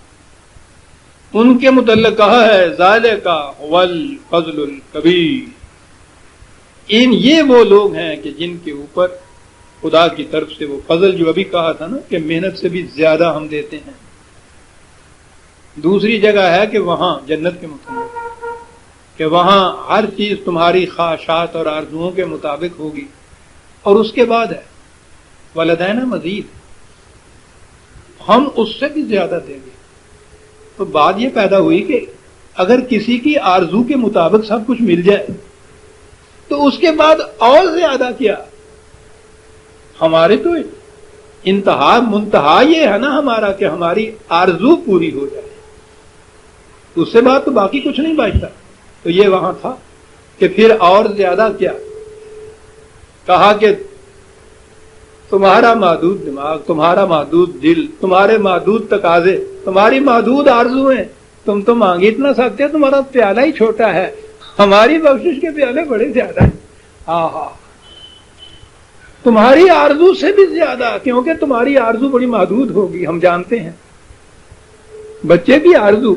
ان کے متعلق کہا ہے ذالک هو الفضل الکبیر. یہ وہ لوگ ہیں کہ جن کے اوپر خدا کی طرف سے وہ فضل، جو ابھی کہا تھا نا کہ محنت سے بھی زیادہ ہم دیتے ہیں. دوسری جگہ ہے کہ وہاں جنت کے متعلق کہ وہاں ہر چیز تمہاری خواہشات اور آرزوؤں کے مطابق ہوگی. اور اس کے بعد ہے ولدینا مزید، ہم اس سے بھی زیادہ دیں گے. تو بات یہ پیدا ہوئی کہ اگر کسی کی آرزو کے مطابق سب کچھ مل جائے تو اس کے بعد اور زیادہ کیا. ہمارے تو منتہا یہ ہے نا ہمارا کہ ہماری آرزو پوری ہو جائے، اس سے بعد تو باقی کچھ نہیں بچتا. تو یہ وہاں تھا کہ پھر اور زیادہ کیا. کہا کہ تمہارا محدود دماغ، تمہارا محدود دل، تمہارے محدود تقاضے، تمہاری محدود آرزویں، تم تو مانگ اتنا سکتے، تمہارا پیالہ ہی چھوٹا ہے، ہماری بخشش کے پیالے بڑے زیادہ ہیں. ہاں تمہاری آرزو سے بھی زیادہ، کیونکہ تمہاری آرزو بڑی محدود ہوگی. ہم جانتے ہیں بچے کی آرزو،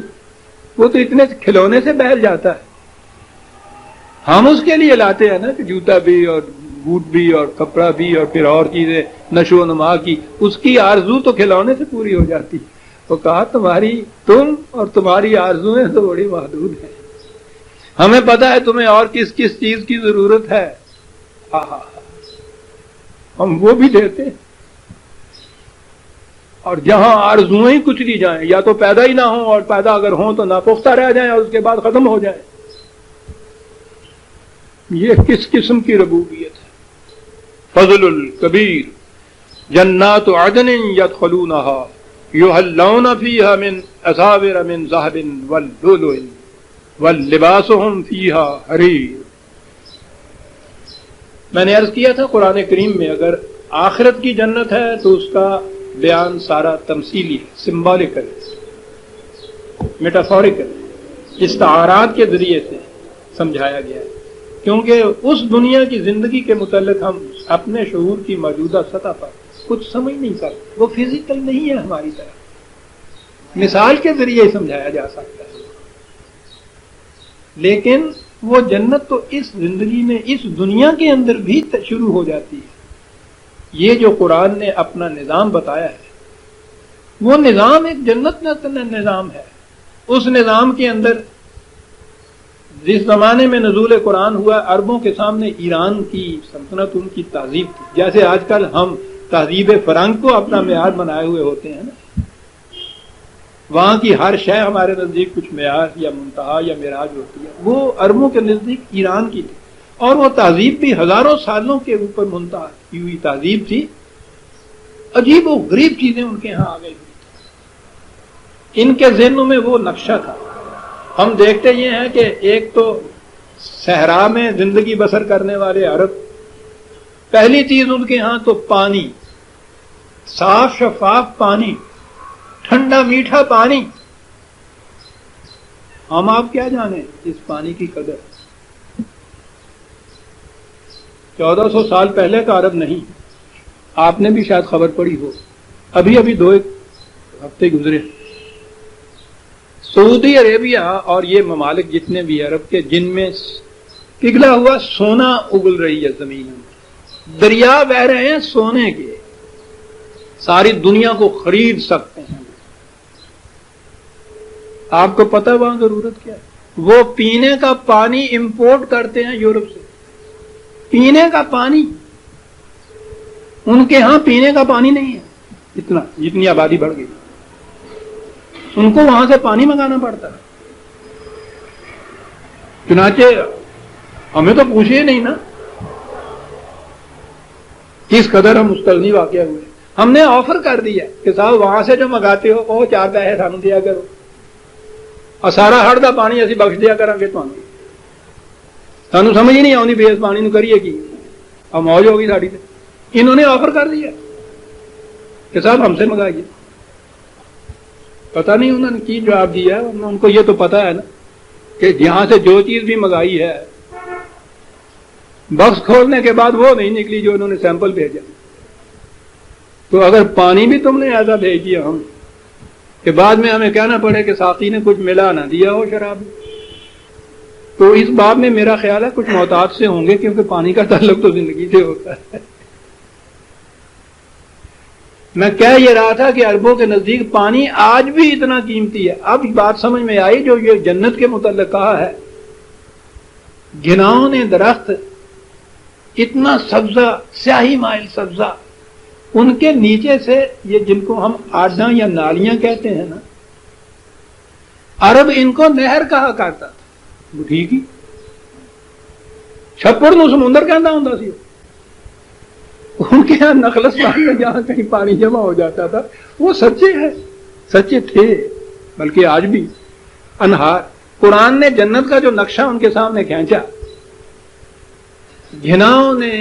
وہ تو اتنے کھلونے سے بہل جاتا ہے. ہم اس کے لیے لاتے ہیں نا کہ جوتا بھی اور بوٹ بھی اور کپڑا بھی اور پھر اور چیزیں نشو و نما کی، اس کی آرزو تو کھلونے سے پوری ہو جاتی. تو کہا تم اور تمہاری آرزویں تو بڑی محدود ہیں. ہمیں پتا ہے تمہیں اور کس کس چیز کی ضرورت ہے، ہم وہ بھی دیتے ہیں. اور جہاں آرزوئیں کچلی جائیں، یا تو پیدا ہی نہ ہوں، اور پیدا اگر ہوں تو ناپختہ رہ جائیں اور اس کے بعد ختم ہو جائیں. یہ کس قسم کی ربوبیت ہے؟ فضل الکبیر. جنات عدن يدخلونها يحلون فيها من أساور من ذهب واللؤلؤ واللباسهم فيها حرير. میں نے عرض کیا تھا قرآن کریم میں اگر آخرت کی جنت ہے تو اس کا بیان سارا تمثیلی ہے، سمبولکل، میٹافوریکل، استعارات کے ذریعے سے سمجھایا گیا ہے، کیونکہ اس دنیا کی زندگی کے متعلق ہم اپنے شعور کی موجودہ سطح پر کچھ سمجھ نہیں سکتے. وہ فزیکل نہیں ہے ہماری طرح، مثال کے ذریعے سمجھایا جا سکتا ہے. لیکن وہ جنت تو اس زندگی میں، اس دنیا کے اندر بھی شروع ہو جاتی ہے. یہ جو قرآن نے اپنا نظام بتایا ہے وہ نظام ایک جنت نظام ہے. اس نظام کے اندر جس زمانے میں نزول قرآن ہوا، عربوں کے سامنے ایران کی سلطنت ان کی تہذیب تھی. جیسے آج کل ہم تہذیب فرنگ کو اپنا معیار بنائے ہوئے ہوتے ہیں نا، وہاں کی ہر شے ہمارے نزدیک کچھ معیار یا منتہا یا معراج ہوتی ہے. وہ عربوں کے نزدیک ایران کی تھی، اور وہ تہذیب بھی ہزاروں سالوں کے اوپر منتہا کی ہوئی تہذیب تھی. عجیب و غریب چیزیں ان کے ہاں آ گئی. ان کے ذہنوں میں وہ نقشہ تھا. ہم دیکھتے یہ ہیں کہ ایک تو صحرا میں زندگی بسر کرنے والے عرب، پہلی چیز ان کے ہاں تو پانی، صاف شفاف پانی، ٹھنڈا میٹھا پانی. ہم آپ کیا جانیں اس پانی کی قدر. 1400 سال پہلے کا عرب نہیں. آپ نے بھی شاید خبر پڑی ہو، ابھی 2-1 ہفتے گزرے، سعودی عربیہ اور یہ ممالک جتنے بھی عرب کے جن میں پگھلا ہوا سونا اگل رہی ہے زمین میں، دریا بہ رہے ہیں سونے کے، ساری دنیا کو خرید سکتے ہیں. آپ کو پتہ وہاں ضرورت کیا ہے؟ وہ پینے کا پانی امپورٹ کرتے ہیں یورپ سے. پینے کا پانی، ان کے ہاں پینے کا پانی نہیں ہے. اتنا جتنی آبادی بڑھ گئی ان کو وہاں سے پانی منگانا پڑتا ہے. چنانچہ ہمیں تو پوچھے نہیں نا کس قدر ہم مستغنی واقع ہوئے. ہم نے آفر کر دیا کہ صاحب وہاں سے جو منگاتے ہو وہ 4 پیسے سانو دیا کرو، اور سارا ہڑ دا پانی اسی بخش دیا کریں گے. سانو سمجھ ہی نہیں آتی بھی اس پانی نو کریے کی، اور موج ہوگی ساڑی سے. انہوں نے آفر کر دیا کہ صاحب ہم سے منگائیے. پتہ نہیں انہوں نے کی جواب دیا. ان کو یہ تو پتا ہے نا کہ یہاں سے جو چیز بھی منگائی ہے بکس کھولنے کے بعد وہ نہیں نکلی جو انہوں نے سیمپل بھیجا. تو اگر پانی بھی تم نے ایسا بھیج دیا ہم کہ بعد میں ہمیں کہنا پڑے کہ ساقی نے کچھ ملا نہ دیا ہو شراب، تو اس بات میں میرا خیال ہے کچھ محتاط سے ہوں گے، کیونکہ پانی کا تعلق تو زندگی سے ہوتا ہے. میں کہہ یہ رہا تھا کہ عربوں کے نزدیک پانی آج بھی اتنا قیمتی ہے. اب بات سمجھ میں آئی جو یہ جنت کے متعلق کہا ہے. گھناؤں نے درخت اتنا سبزہ، سیاہی مائل سبزہ، ان کے نیچے سے یہ جن کو ہم آڈاں یا نالیاں کہتے ہیں نا، عرب ان کو نہر کہا کرتا تھا. ٹھیک ہی چھپڑ نو سمندر کہنا ہوں سی. ان کے یہاں نخلستان میں جہاں کہیں پانی جمع ہو جاتا تھا وہ سچے ہیں، سچے تھے، بلکہ آج بھی انہار. قرآن نے جنت کا جو نقشہ ان کے سامنے کھینچا، گھناؤں نے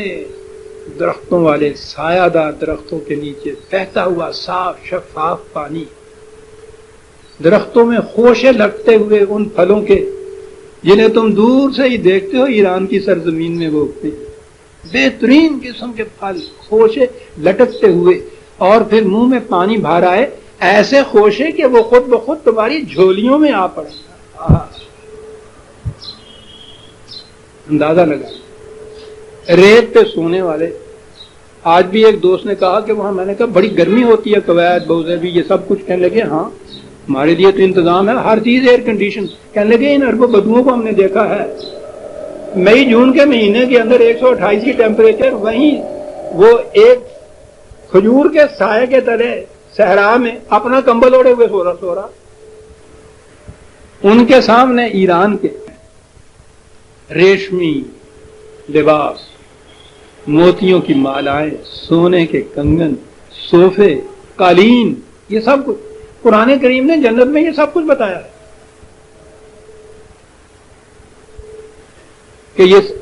درختوں والے سایہ دار درختوں کے نیچے بہتا ہوا صاف شفاف پانی، درختوں میں خوشے لٹتے ہوئے ان پھلوں کے جنہیں تم دور سے ہی دیکھتے ہو ایران کی سرزمین میں وہ اگتے، بہترین قسم کے پھل خوشے لٹکتے ہوئے، اور پھر منہ میں پانی بھر آئے، ایسے خوشے کہ وہ خود بخود تمہاری جھولیوں میں آ پڑے. اندازہ لگا. ریت پہ سونے والے. آج بھی ایک دوست نے کہا کہ وہاں، میں نے کہا بڑی گرمی ہوتی ہے کویت بوزیبی یہ سب کچھ. کہنے لگے ہاں ہمارے لیے تو انتظام ہے ہر چیز ایئر کنڈیشن. کہنے لگے ان عرب و بدوؤں کو ہم نے دیکھا ہے مئی جون کے مہینے کے اندر 128 کی ٹیمپریچر، وہیں وہ ایک کھجور کے سائے کے تلے صحرا میں اپنا کمبل اوڑے ہوئے سو رہا. ان کے سامنے ایران کے ریشمی لباس، موتیوں کی مالائیں، سونے کے کنگن، صوفے، قالین، یہ سب کچھ قرآن کریم نے جنت میں یہ سب کچھ بتایا ہے کہ یہ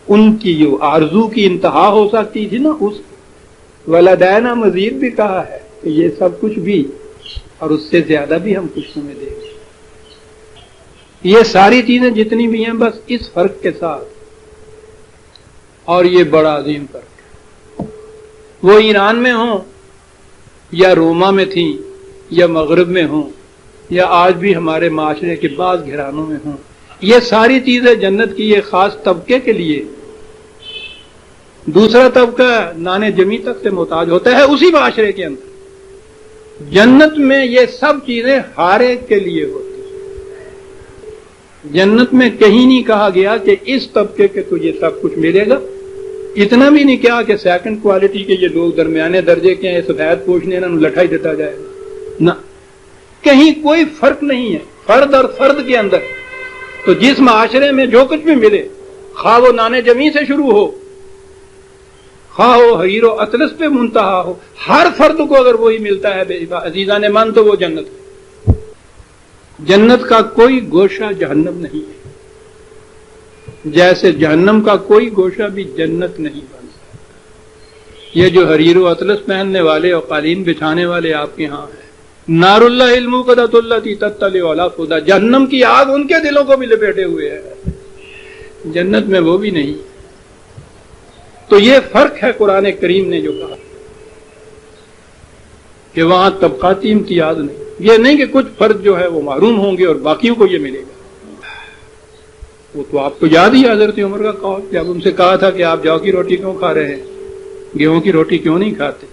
ان کی جو آرزو کی انتہا ہو سکتی تھی نا، اس ولدینا مزید بھی کہا ہے کہ یہ سب کچھ بھی اور اس سے زیادہ بھی ہم کچھ تمہیں دیں گے. یہ ساری چیزیں جتنی بھی ہیں بس اس فرق کے ساتھ، اور یہ بڑا عظیم فرق ہے، وہ ایران میں ہوں یا روما میں تھیں یا مغرب میں ہوں یا آج بھی ہمارے معاشرے کے بعض گھرانوں میں ہوں، یہ ساری چیزیں جنت کی ایک خاص طبقے کے لیے. دوسرا طبقہ نان جمی تک سے محتاج ہوتا ہے اسی معاشرے کے اندر. جنت میں یہ سب چیزیں ہر ایک کے لیے ہوتی ہیں. جنت میں کہیں نہیں کہا گیا کہ اس طبقے کے تو یہ سب کچھ ملے گا. اتنا بھی نہیں کیا کہ سیکنڈ کوالٹی کے یہ لوگ درمیانے درجے کے ہیں، سفید پوچھنے انہوں لٹھائی دیتا جائے گا، نہ، کہیں کوئی فرق نہیں ہے فرد اور فرد کے اندر. تو جس معاشرے میں جو کچھ بھی ملے، خواہ وہ نان جمی سے شروع ہو، خواہ وہ حریر و اطلس پہ منتہا ہو، ہر فرد کو اگر وہی ملتا ہے عزیزان من تو وہ جنت ہے. جنت کا کوئی گوشہ جہنم نہیں ہے، جیسے جہنم کا کوئی گوشہ بھی جنت نہیں بن سکتا. یہ جو حریر و اطلس پہننے والے اور قالین بچھانے والے آپ کے ہاں ہیں، نار اللہ الموقدۃ التی تطلع علی افئدہ، جہنم کی آگ ان کے دلوں کو بھی لپیٹے ہوئے ہے، جنت میں وہ بھی نہیں. تو یہ فرق ہے قرآن کریم نے جو کہا کہ وہاں طبقاتی امتیاز نہیں. یہ نہیں کہ کچھ فرد جو ہے وہ محروم ہوں گے اور باقیوں کو یہ ملے گا. وہ تو آپ کو یاد ہی حضرت عمر کا قول، جب ان سے کہا تھا کہ آپ جو کی روٹی کیوں کھا رہے ہیں، گیہوں کی روٹی کیوں نہیں کھاتے؟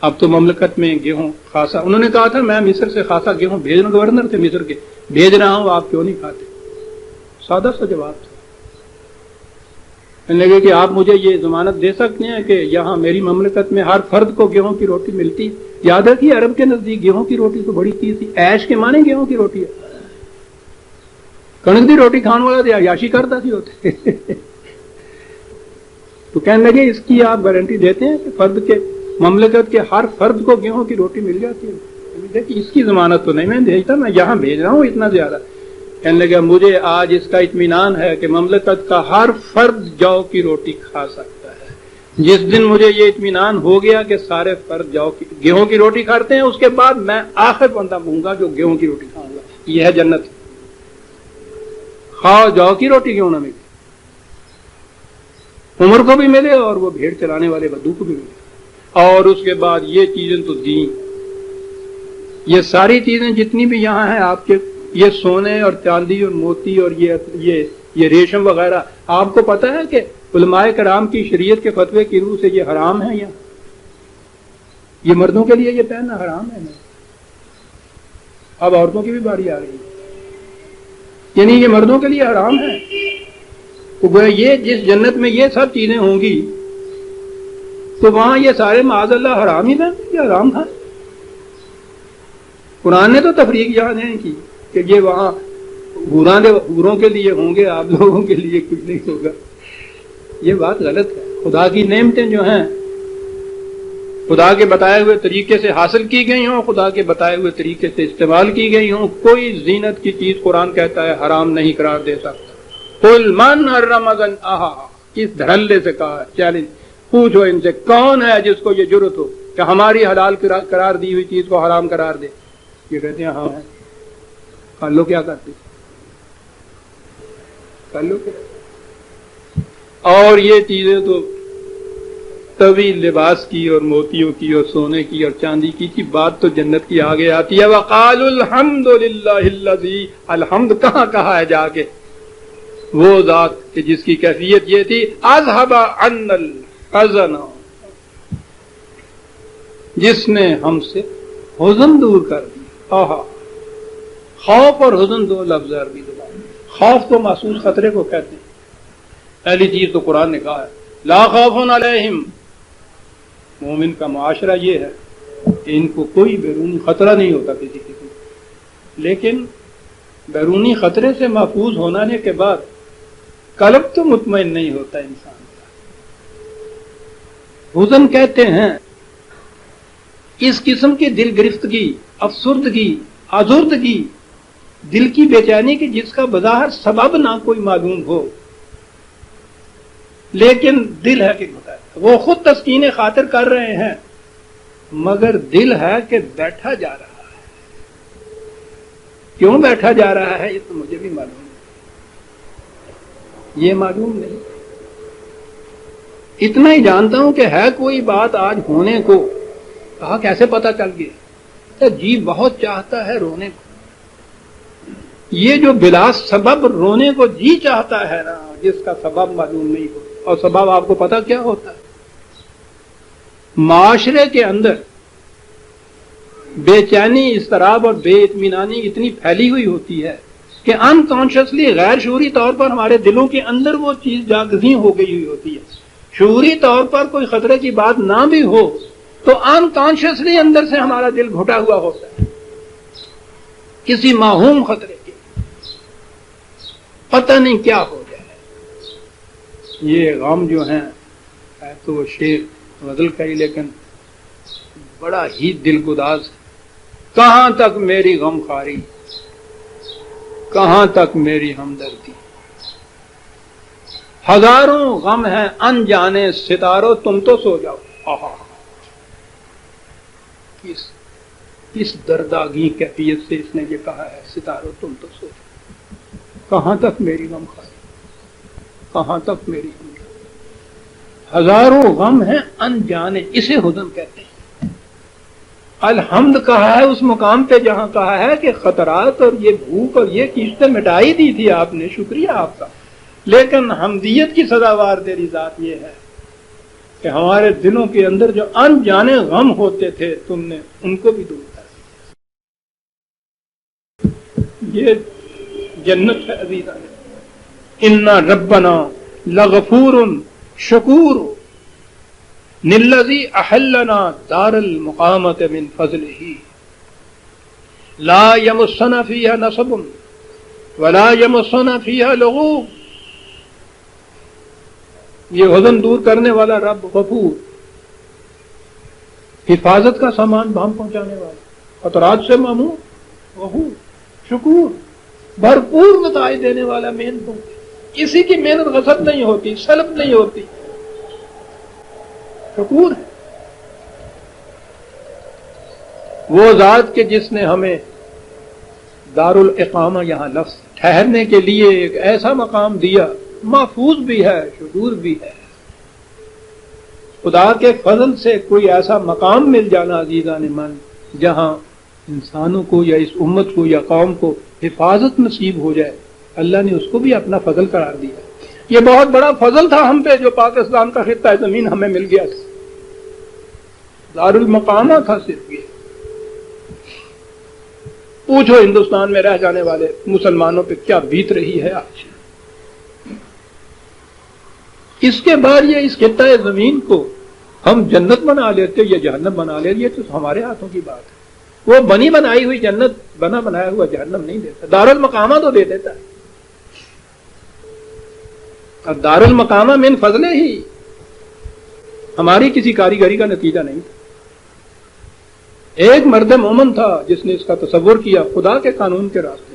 اب تو مملکت میں گیہوں خاصا، انہوں نے کہا تھا میں مصر سے خاصا گیہوں بھیجنا، گورنر تھے مصر کے، بھیج رہا ہوں، آپ کیوں نہیں کھاتے؟ سادہ سا جواب تھا. کہنے لگے کہ آپ مجھے یہ ضمانت دے سکتے ہیں کہ یہاں میری مملکت میں ہر فرد کو گیہوں کی روٹی ملتی؟ یاد ہے کہ عرب کے نزدیک گیہوں کی روٹی تو بڑی چیز تھی، عیش کے معنی گیہوں کی روٹی ہے. کنک دی روٹی کھان والا تو عیاشی کرتا سی ہوتے. تو کہنے لگے اس کی آپ گارنٹی دیتے ہیں کہ فرد کے مملکت کے ہر فرد کو گیہوں کی روٹی مل جاتی ہے؟ دیکھیے اس کی ضمانت تو نہیں میں بھیجتا، میں یہاں بھیج رہا ہوں اتنا زیادہ. کہنے لگا مجھے آج اس کا اطمینان ہے کہ مملکت کا ہر فرد جو کی روٹی کھا سکتا ہے. جس دن مجھے یہ اطمینان ہو گیا کہ سارے فرد گیہوں کی روٹی کھاتے ہیں، اس کے بعد میں آخر بندہ ہوں گا جو گیہوں کی روٹی کھاؤں گا. یہ ہے جنت. خواہ جو کی روٹی کیوں نہ ملے، عمر کو بھی ملے اور وہ بھیڑ چلانے والے بدو کو بھی ملے. اور اس کے بعد یہ چیزیں تو دیں، یہ ساری چیزیں جتنی بھی یہاں ہیں آپ کے، یہ سونے اور چاندی اور موتی اور یہ ریشم وغیرہ، آپ کو پتہ ہے کہ علماء کرام کی شریعت کے فتوے کی روح سے یہ حرام ہے. یہاں یہ مردوں کے لیے یہ پہننا حرام ہے. اب عورتوں کی بھی باری آ رہی ہے، یعنی یہ مردوں کے لیے حرام ہے. تو یہ جس جنت میں یہ سب چیزیں ہوں گی تو وہاں یہ سارے معاذ اللہ حرام ہی پہنتے، یہ حرام تھا. قرآن نے تو تفریق یہاں نہیں کی کہ یہ وہاں حوروں کے لیے ہوں گے، آپ لوگوں کے لیے کچھ نہیں ہوگا. یہ بات غلط ہے. خدا کی نعمتیں جو ہیں خدا کے بتائے ہوئے طریقے سے حاصل کی گئی ہوں، خدا کے بتائے ہوئے طریقے سے استعمال کی گئی ہوں. کوئی زینت کی چیز قرآن کہتا ہے حرام نہیں قرار دے سکتا. قل من حرم ذنہا، کس دھڑلے سے کہا، چیلنج پوچھو ان سے کون ہے جس کو یہ جرت ہو کہ ہماری حلال قرار دی ہوئی چیز کو حرام قرار دے. یہ کہتے ہیں ہاں ہے. کر لو کیا کرتے، کر لو کیا. اور یہ چیزیں تو طویل لباس کی اور موتیوں کی اور سونے کی اور چاندی کی بات تو جنت کی آگے آتی ہے. وقالوا الحمد للہ الذی، الحمد کہاں کہا ہے جا کے؟ وہ ذات کہ جس کی کیفیت یہ تھی اذهب عنا الحزن، جس نے ہم سے حزن دور کر دی. خوف اور حزن دو لفظ عربی زبان میں. خوف تو محسوس خطرے کو کہتے ہیں. پہلی چیز تو قرآن نے کہا ہے لا خوف علیہم، مومن کا معاشرہ یہ ہے کہ ان کو کوئی بیرونی خطرہ نہیں ہوتا کسی قسم، لیکن بیرونی خطرے سے محفوظ ہونے کے بعد قلب تو مطمئن نہیں ہوتا انسان کا۔ حزن کہتے ہیں اس قسم کی دل گرفتگی، افسردگی، آزردگی، دل کی بے چینی کی جس کا بظاہر سبب نہ کوئی معلوم ہو، لیکن دل ہے کہ گھٹا ہے، وہ خود تسکین خاطر کر رہے ہیں مگر دل ہے کہ بیٹھا جا رہا ہے۔ کیوں بیٹھا جا رہا ہے یہ تو مجھے بھی معلوم نہیں، یہ معلوم نہیں۔ اتنا ہی جانتا ہوں کہ ہے کوئی بات آج ہونے کو، کہا کیسے پتا چل گیا؟ جی بہت چاہتا ہے رونے کو، یہ جو بلا سبب رونے کو جی چاہتا ہے نا، جس کا سبب معلوم نہیں ہو، اور سبب آپ کو پتا کیا ہوتا ہے؟ معاشرے کے اندر بے چینی، اضطراب اور بے اطمینانی اتنی پھیلی ہوئی ہوتی ہے کہ انکانشیسلی، غیر شعوری طور پر ہمارے دلوں کے اندر وہ چیز جاگزیں ہو گئی ہوئی ہوتی ہے۔ شعوری طور پر کوئی خطرے کی بات نہ بھی ہو تو انکانشیسلی اندر سے ہمارا دل گھٹا ہوا ہوتا ہے کسی معہوم خطرے کے، پتہ نہیں کیا ہو جائے۔ یہ غم جو ہیں ہے تو وہ شعر غزل کا ہی، لیکن بڑا ہی دل گداز ہے۔ کہاں تک میری غم خاری، کہاں تک میری ہمدردی، ہزاروں غم ہیں انجانے ستاروں تم تو سو جاؤ۔ آہا، کس درداگی کیفیت سے اس نے یہ کہا ہے، ستاروں تم تو سو جاؤ۔ کہاں تک میری غم خاری، کہاں تک میری ہمدردی، ہزاروں غم ہیں انجانے، اسے حزن کہتے ہیں۔ الحمد کہا ہے اس مقام پہ جہاں کہا ہے کہ خطرات اور یہ بھوک اور یہ چیزیں مٹائی دی تھی آپ نے، شکریہ آپ کا، لیکن حمدیت کی سزاوار تیری ذات یہ ہے کہ ہمارے دلوں کے اندر جو انجانے غم ہوتے تھے تم نے ان کو بھی دور کر دیا۔ یہ جنت ہے عزیزان، ان ربنا لغفور شکور للذی احلنا دار المقامۃ من فضلہ لا یمسنا فیہا نصب ولا یمسنا فیہا لغوب۔ یہ حزن دور کرنے والا رب غفور، حفاظت کا سامان بہم پہنچانے والا، خطرات سے مامون، غفور، شکور، بھرپور نتائج دینے والا، محنت کسی کی محنت غصب نہیں ہوتی، سلب نہیں ہوتی، شکور ہے۔ وہ ذات کہ جس نے ہمیں دارالاقامہ، یہاں لفظ ٹھہرنے کے لیے ایک ایسا مقام دیا، محفوظ بھی ہے، شکور بھی ہے۔ خدا کے فضل سے کوئی ایسا مقام مل جانا عزیزان من جہاں انسانوں کو یا اس امت کو یا قوم کو حفاظت نصیب ہو جائے، اللہ نے اس کو بھی اپنا فضل قرار دیا۔ یہ بہت بڑا فضل تھا ہم پہ جو پاکستان کا خطہ زمین ہمیں مل گیا تھا، دارالمقامہ تھا صرف یہ۔ پوچھو ہندوستان میں رہ جانے والے مسلمانوں پہ کیا بیت رہی ہے آج۔ اس کے بعد یہ اس خطہ زمین کو ہم جنت بنا لیتے یا جہنم بنا لیتے، یہ تو ہمارے ہاتھوں کی بات ہے۔ وہ بنی بنائی ہوئی جنت بنا بنایا ہوا جہنم نہیں دیتا، دارالمقامہ تو دے دیتا ہے۔ اور دارالمقامہ من فضلہ ہی، ہماری کسی کاریگری کا نتیجہ نہیں تھا۔ ایک مرد مومن تھا جس نے اس کا تصور کیا خدا کے قانون کے راستے،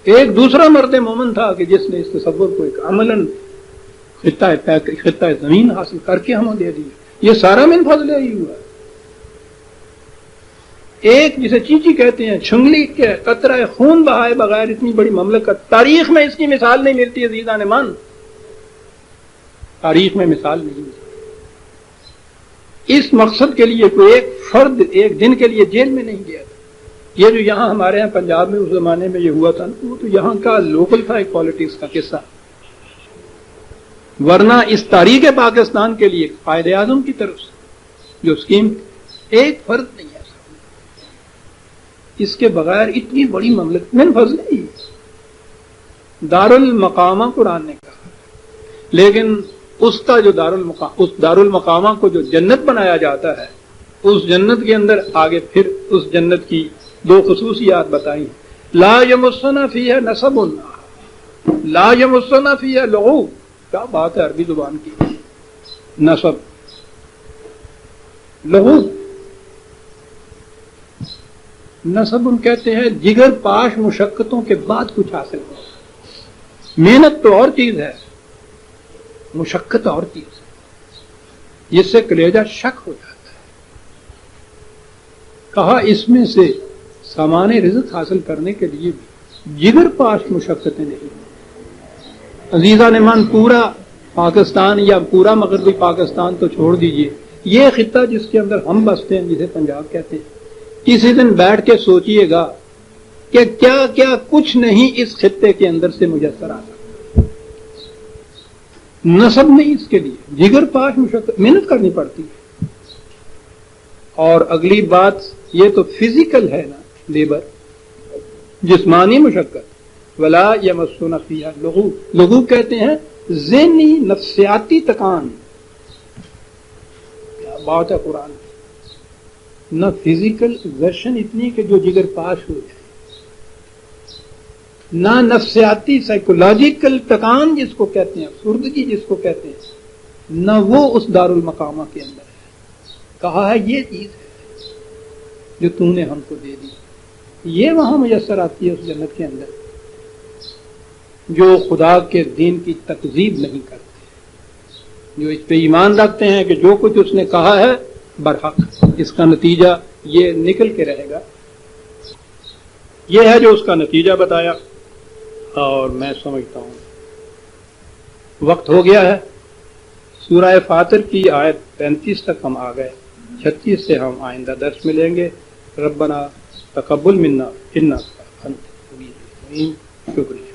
ایک دوسرا مرد مومن تھا کہ جس نے اس تصور کو ایک عملاً خطہ زمین حاصل کر کے ہمیں دے دیا۔ یہ سارا من فضلہ ہی ہوا۔ ایک جسے چیچی کہتے ہیں، چھنگلی کے قطرہ خون بہائے بغیر اتنی بڑی مملکت، تاریخ میں اس کی مثال نہیں ملتی عزیزان من، تاریخ میں مثال نہیں ملتی۔ اس مقصد کے لیے کوئی ایک فرد ایک دن کے لیے جیل میں نہیں گیا تھا۔ یہ جو یہاں ہمارے یہاں پنجاب میں اس زمانے میں یہ ہوا تھا، وہ تو یہاں کا لوکل تھا، ایک پالیٹکس کا قصہ، ورنہ اس تاریخ پاکستان کے لیے قائد اعظم کی طرف سے جو اسکیم ایک فرد نہیں ہے، اس کے بغیر اتنی بڑی مملکت من فضل ہی دارالمقامہ قرآن نے کہا، لیکن اس کا جو اس دارالمقامہ کو جو جنت بنایا جاتا ہے اس جنت کے اندر آگے پھر اس جنت کی دو خصوصیات بتائی. لا یمسنا فیہا نصب لا یمسنا فیہا لغوب. کیا بات ہے عربی زبان کی. نصب لغوب. نصب کہتے ہیں جگر پاش مشقتوں کے بعد کچھ حاصل ہو. محنت تو اور چیز ہے، مشقت اور چیز ہے، جس سے کلیجہ شک ہو جاتا ہے. کہا اس میں سے سامان رزق حاصل کرنے کے لیے بھی جگر پاش مشقتیں نہیں. عزیزان من پورا پاکستان یا پورا مغربی پاکستان تو چھوڑ دیجئے، یہ خطہ جس کے اندر ہم بستے ہیں جسے پنجاب کہتے ہیں، کسی دن بیٹھ کے سوچئے گا کہ کیا کیا کچھ نہیں اس خطے کے اندر سے میسر آ سکتا. نصب نہیں اس کے لیے، جگر پاش مشقت محنت کرنی پڑتی ہے. اور اگلی بات یہ تو فزیکل ہے نا، لیبر جسمانی مشقت. ولا یمسنا فیہا لغوب. لغوب کہتے ہیں ذہنی نفسیاتی تکان. کیا بات ہے قرآن. نہ فزیکل ایگزرشن اتنی کہ جو جگر پاش ہو جائے، نہ نفسیاتی سائیکولوجیکل تکان جس کو کہتے ہیں، افسردگی جس کو کہتے ہیں، نہ وہ اس دارالمقامہ کے اندر ہے. کہا ہے یہ چیز ہے جو تو نے ہم کو دے دی، یہ وہاں میسر آتی ہے اس جنت کے اندر. جو خدا کے دین کی تکذیب نہیں کرتے، جو اس پہ ایمان رکھتے ہیں کہ جو کچھ اس نے کہا ہے برحق، اس کا نتیجہ یہ نکل کے رہے گا. یہ ہے جو اس کا نتیجہ بتایا. اور میں سمجھتا ہوں وقت ہو گیا ہے. سورہ فاطر کی آیت 35 تک ہم آ گئے. 36 سے ہم آئندہ درس ملیں گے. ربنا تقبل منا انک انت السمیع العلیم. شکریہ.